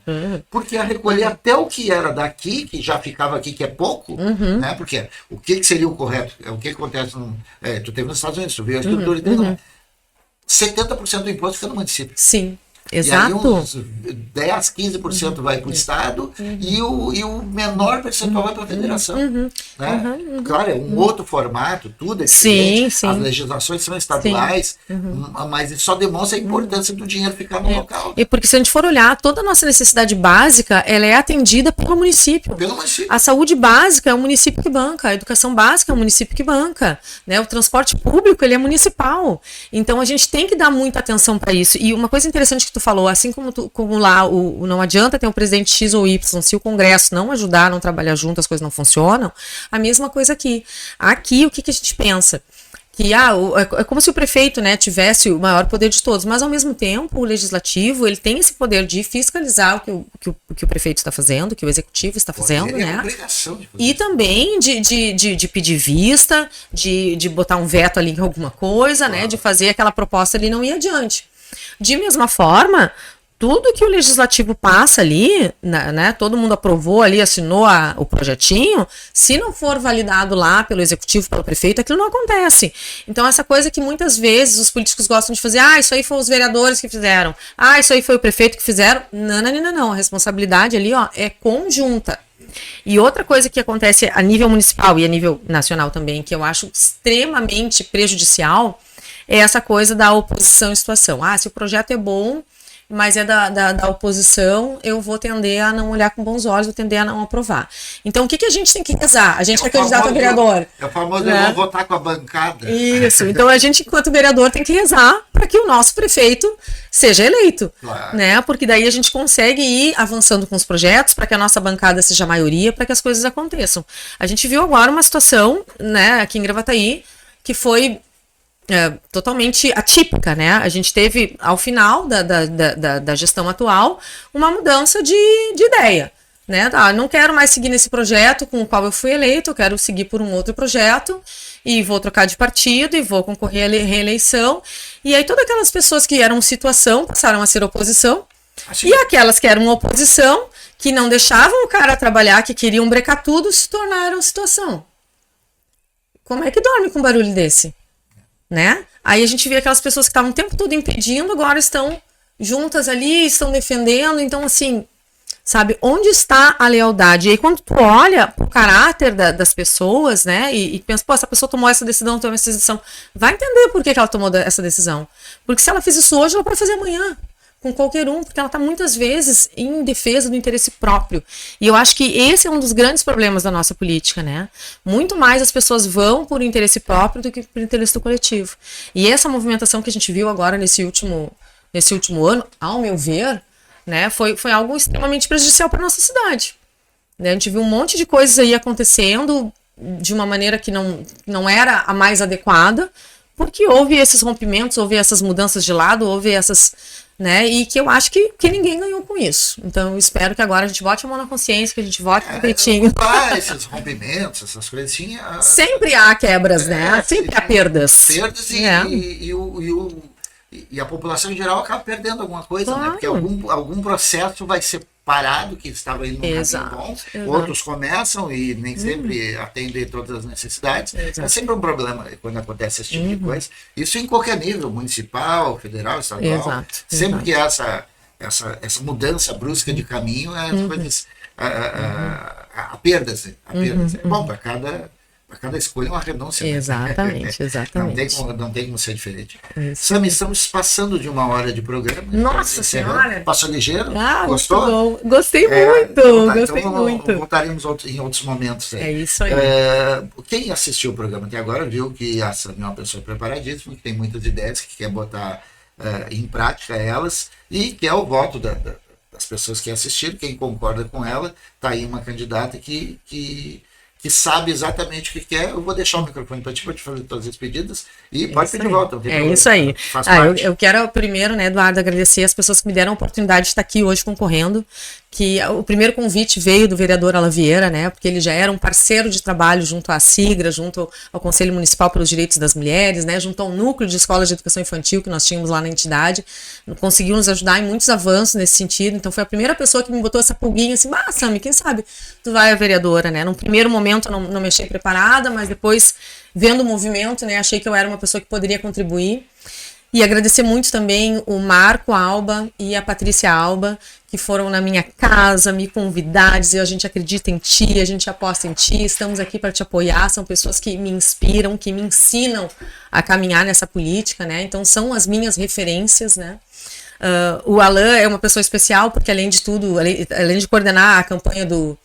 Porque ia recolher até o que era daqui, que já ficava aqui, que é pouco, né? Porque o que seria o correto? O que acontece tu teve nos Estados Unidos, tu viu a estrutura dele, 70% do imposto fica no município. Sim. Exato. E aí uns 10, 15% vai para o Estado e o menor percentual vai para a federação. Né? Claro, é um outro formato, tudo é diferente. Sim. As legislações são estaduais, mas isso só demonstra a importância do dinheiro ficar no local. E porque se a gente for olhar, toda a nossa necessidade básica, ela é atendida pelo município. A saúde básica é o município que banca, a educação básica é o município que banca, né? O transporte público, ele é municipal. Então a gente tem que dar muita atenção para isso. E uma coisa interessante que tu falou, assim como lá não adianta ter um presidente X ou Y, se o Congresso não ajudar, não trabalhar junto, as coisas não funcionam, a mesma coisa aqui. Aqui, o que a gente pensa? Que é como se o prefeito, né, tivesse o maior poder de todos, mas ao mesmo tempo o legislativo, ele tem esse poder de fiscalizar o que o prefeito está fazendo, o que o executivo está fazendo, né? E também de pedir vista, de botar um veto ali em alguma coisa, né, de fazer aquela proposta ali não ir adiante. De mesma forma, tudo que o legislativo passa ali, né, todo mundo aprovou ali, assinou o projetinho, se não for validado lá pelo executivo, pelo prefeito, aquilo não acontece. Então essa coisa que muitas vezes os políticos gostam de fazer, isso aí foi os vereadores que fizeram, isso aí foi o prefeito que fizeram, não, a responsabilidade ali, é conjunta. E outra coisa que acontece a nível municipal e a nível nacional também, que eu acho extremamente prejudicial, é essa coisa da oposição em situação. Se o projeto é bom, mas é da oposição, eu vou tender a não olhar com bons olhos, vou tender a não aprovar. Então, o que a gente tem que rezar? A gente é candidato a vereador. É o famoso, né? Eu vou votar com a bancada. Isso. Então, a gente, enquanto vereador, tem que rezar para que o nosso prefeito seja eleito. Claro. Né? Porque daí a gente consegue ir avançando com os projetos, para que a nossa bancada seja a maioria, para que as coisas aconteçam. A gente viu agora uma situação, né, aqui em Gravataí, que foi totalmente atípica, né? A gente teve, ao final da gestão atual, uma mudança de ideia, né? Não quero mais seguir nesse projeto com o qual eu fui eleito, eu quero seguir por um outro projeto e vou trocar de partido e vou concorrer à reeleição. E aí todas aquelas pessoas que eram situação passaram a ser oposição, e aquelas que eram oposição, que não deixavam o cara trabalhar, que queriam brecar tudo, se tornaram situação. Como é que dorme com um barulho desse? Né? Aí a gente vê aquelas pessoas que estavam o tempo todo impedindo, agora estão juntas ali, estão defendendo. Então, assim, sabe, onde está a lealdade? E aí, quando tu olha o caráter das pessoas, né, e pensa, essa pessoa tomou essa decisão, vai entender por que ela tomou essa decisão. Porque se ela fez isso hoje, ela pode fazer amanhã. com qualquer um, porque ela está muitas vezes em defesa do interesse próprio. E eu acho que esse é um dos grandes problemas da nossa política, né? Muito mais as pessoas vão por interesse próprio do que por interesse do coletivo. E essa movimentação que a gente viu agora nesse último ano, ao meu ver, né, foi algo extremamente prejudicial para nossa cidade. Né? A gente viu um monte de coisas aí acontecendo de uma maneira que não era a mais adequada, porque houve esses rompimentos, houve essas mudanças de lado, houve essas, né, e que eu acho que ninguém ganhou com isso. Então eu espero que agora a gente bote a mão na consciência, que a gente vote direitinho. Esses rompimentos, essas coisas assim... Sempre há quebras, né? Sempre há perdas. Perdas e a população em geral acaba perdendo alguma coisa, claro. Né? Porque algum processo vai ser parado, que estava indo num caminho bom, outros começam e nem sempre atendem todas as necessidades. É sempre um problema quando acontece esse tipo de coisa. Isso em qualquer nível, municipal, federal, estadual. Sempre que essa mudança brusca de caminho, as coisas... Há perdas. É bom, para cada escolha é uma renúncia. Exatamente, exatamente. Não tem como ser diferente. Sam, estamos passando de 1 hora de programa. Nossa Senhora! Passou ligeiro? Ah, gostou? Muito bom. Gostei muito. Gostei muito. Voltaremos em outros momentos. Aí. É isso aí. Quem assistiu o programa até agora viu que a Sam é uma pessoa preparadíssima, que tem muitas ideias, que quer botar em prática elas, e que é o voto das pessoas que assistiram. Quem concorda com ela, está aí uma candidata que sabe exatamente o que quer. Eu vou deixar o microfone para ti fazer todas as pedidas e pode pedir de volta. É isso aí. Eu quero primeiro, né, Eduardo, agradecer as pessoas que me deram a oportunidade de estar aqui hoje concorrendo, que o primeiro convite veio do vereador Alan Vieira, né, porque ele já era um parceiro de trabalho junto à SIGRA, junto ao Conselho Municipal pelos Direitos das Mulheres, né, junto ao núcleo de escolas de educação infantil que nós tínhamos lá na entidade, conseguiu nos ajudar em muitos avanços nesse sentido. Então foi a primeira pessoa que me botou essa pulguinha assim, Sami, quem sabe tu vai a vereadora, né? No primeiro momento eu não me achei preparada, mas depois, vendo o movimento, né, achei que eu era uma pessoa que poderia contribuir. E agradecer muito também o Marco Alba e a Patrícia Alba, que foram na minha casa me convidar, dizer: a gente acredita em ti, a gente aposta em ti, estamos aqui para te apoiar. São pessoas que me inspiram, que me ensinam a caminhar nessa política, né? Então são as minhas referências, né? O Alan é uma pessoa especial, porque além de tudo, além de coordenar a campanha do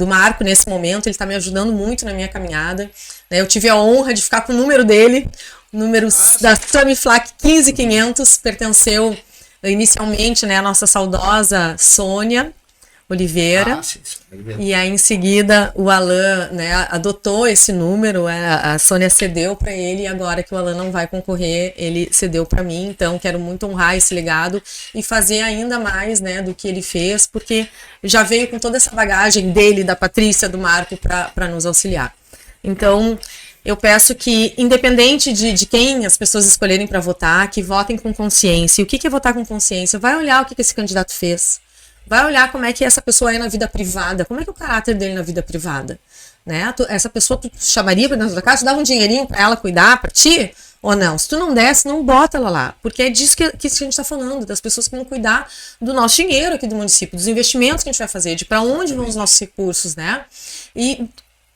Marco nesse momento, ele está me ajudando muito na minha caminhada. Eu tive a honra de ficar com o número dele, o número da Samiflac 15500, pertenceu inicialmente, né, a nossa saudosa Sônia Oliveira. Sim. E aí em seguida o Alan, né, adotou esse número, a Sônia cedeu para ele, e agora que o Alan não vai concorrer, ele cedeu para mim. Então quero muito honrar esse legado e fazer ainda mais, né, do que ele fez, porque já veio com toda essa bagagem dele, da Patrícia, do Marco, para nos auxiliar. Então eu peço que, independente de quem as pessoas escolherem para votar, que votem com consciência. E o que é votar com consciência? Vai olhar o que esse candidato fez. Vai olhar como é que essa pessoa é na vida privada, como é que é o caráter dele na vida privada, né? Essa pessoa tu chamaria para dentro da casa, tu dava um dinheirinho para ela cuidar, para ti, ou não? Se tu não desse, não bota ela lá, porque é disso que a gente está falando, das pessoas que vão cuidar do nosso dinheiro aqui do município, dos investimentos que a gente vai fazer, de para onde vão os nossos recursos, né? E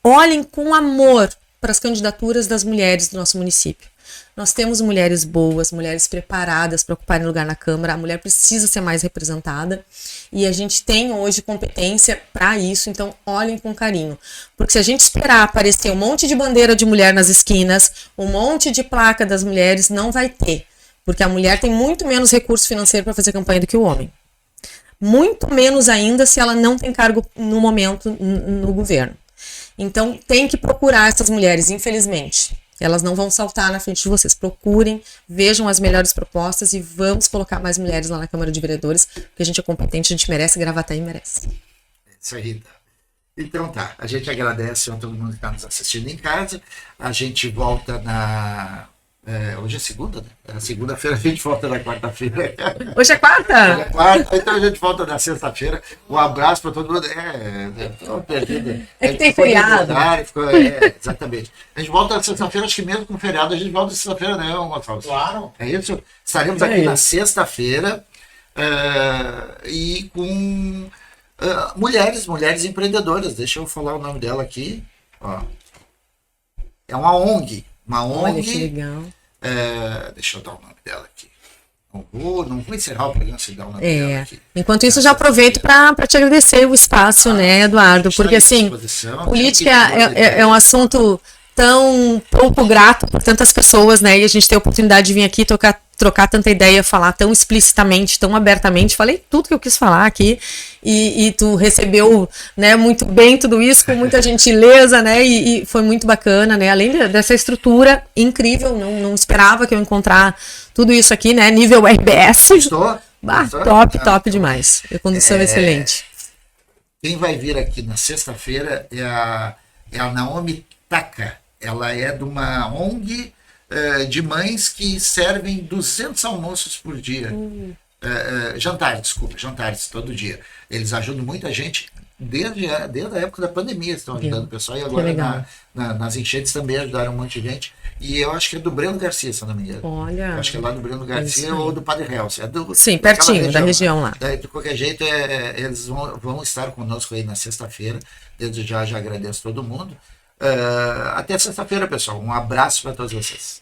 olhem com amor para as candidaturas das mulheres do nosso município. Nós temos mulheres boas, mulheres preparadas para ocuparem lugar na Câmara. A mulher precisa ser mais representada e a gente tem hoje competência para isso, então olhem com carinho. Porque se a gente esperar aparecer um monte de bandeira de mulher nas esquinas, um monte de placa das mulheres, não vai ter. Porque a mulher tem muito menos recurso financeiro para fazer campanha do que o homem. Muito menos ainda se ela não tem cargo no momento no governo. Então tem que procurar essas mulheres, infelizmente. Elas não vão saltar na frente de vocês. Procurem, vejam as melhores propostas e vamos colocar mais mulheres lá na Câmara de Vereadores, porque a gente é competente, a gente merece, Gravataí merece. Isso aí, Rita. Então tá, a gente agradece a todo mundo que está nos assistindo em casa. A gente volta na... hoje é segunda, né? Segunda-feira a gente volta na quarta-feira. Hoje é quarta? Hoje é quarta, então a gente volta na sexta-feira. Um abraço para todo mundo. Tô perdido. É que tem feriado. Exatamente. A gente volta na sexta-feira, acho que mesmo com feriado, a gente volta na sexta-feira, né, Gonçalves? Claro. É isso? Estaremos aqui na sexta-feira e com mulheres empreendedoras. Deixa eu falar o nome dela aqui. Ó. É uma ONG. Olha que legal. Deixa eu dar o nome dela aqui. Não vou encerrar o programa sem dar uma dela aqui. Enquanto isso, eu já aproveito para te agradecer o espaço, né, Eduardo? Porque, assim, política é um assunto tão pouco grato por tantas pessoas, né? E a gente tem a oportunidade de vir aqui trocar tanta ideia, falar tão explicitamente, tão abertamente. Falei tudo que eu quis falar aqui e tu recebeu, né, muito bem tudo isso, com muita gentileza, né? E foi muito bacana, né? Além dessa estrutura incrível, não esperava que eu encontrar tudo isso aqui, né? Nível RBS. Gostou? Top demais. A condução é excelente. Quem vai vir aqui na sexta-feira é a Naomi Taka. Ela é de uma ONG de mães que servem 200 almoços por dia. Jantares todo dia. Eles ajudam muita gente desde a época da pandemia, estão ajudando o pessoal, e agora nas enchentes também ajudaram um monte de gente. E eu acho que é do Breno Garcia, se não me engano. Olha. Eu acho que é lá do Breno Garcia ou do Padre Helso. Sim, pertinho da região lá. De qualquer jeito, eles vão estar conosco aí na sexta-feira. Desde já agradeço todo mundo. Até sexta-feira, pessoal. Um abraço para todos vocês.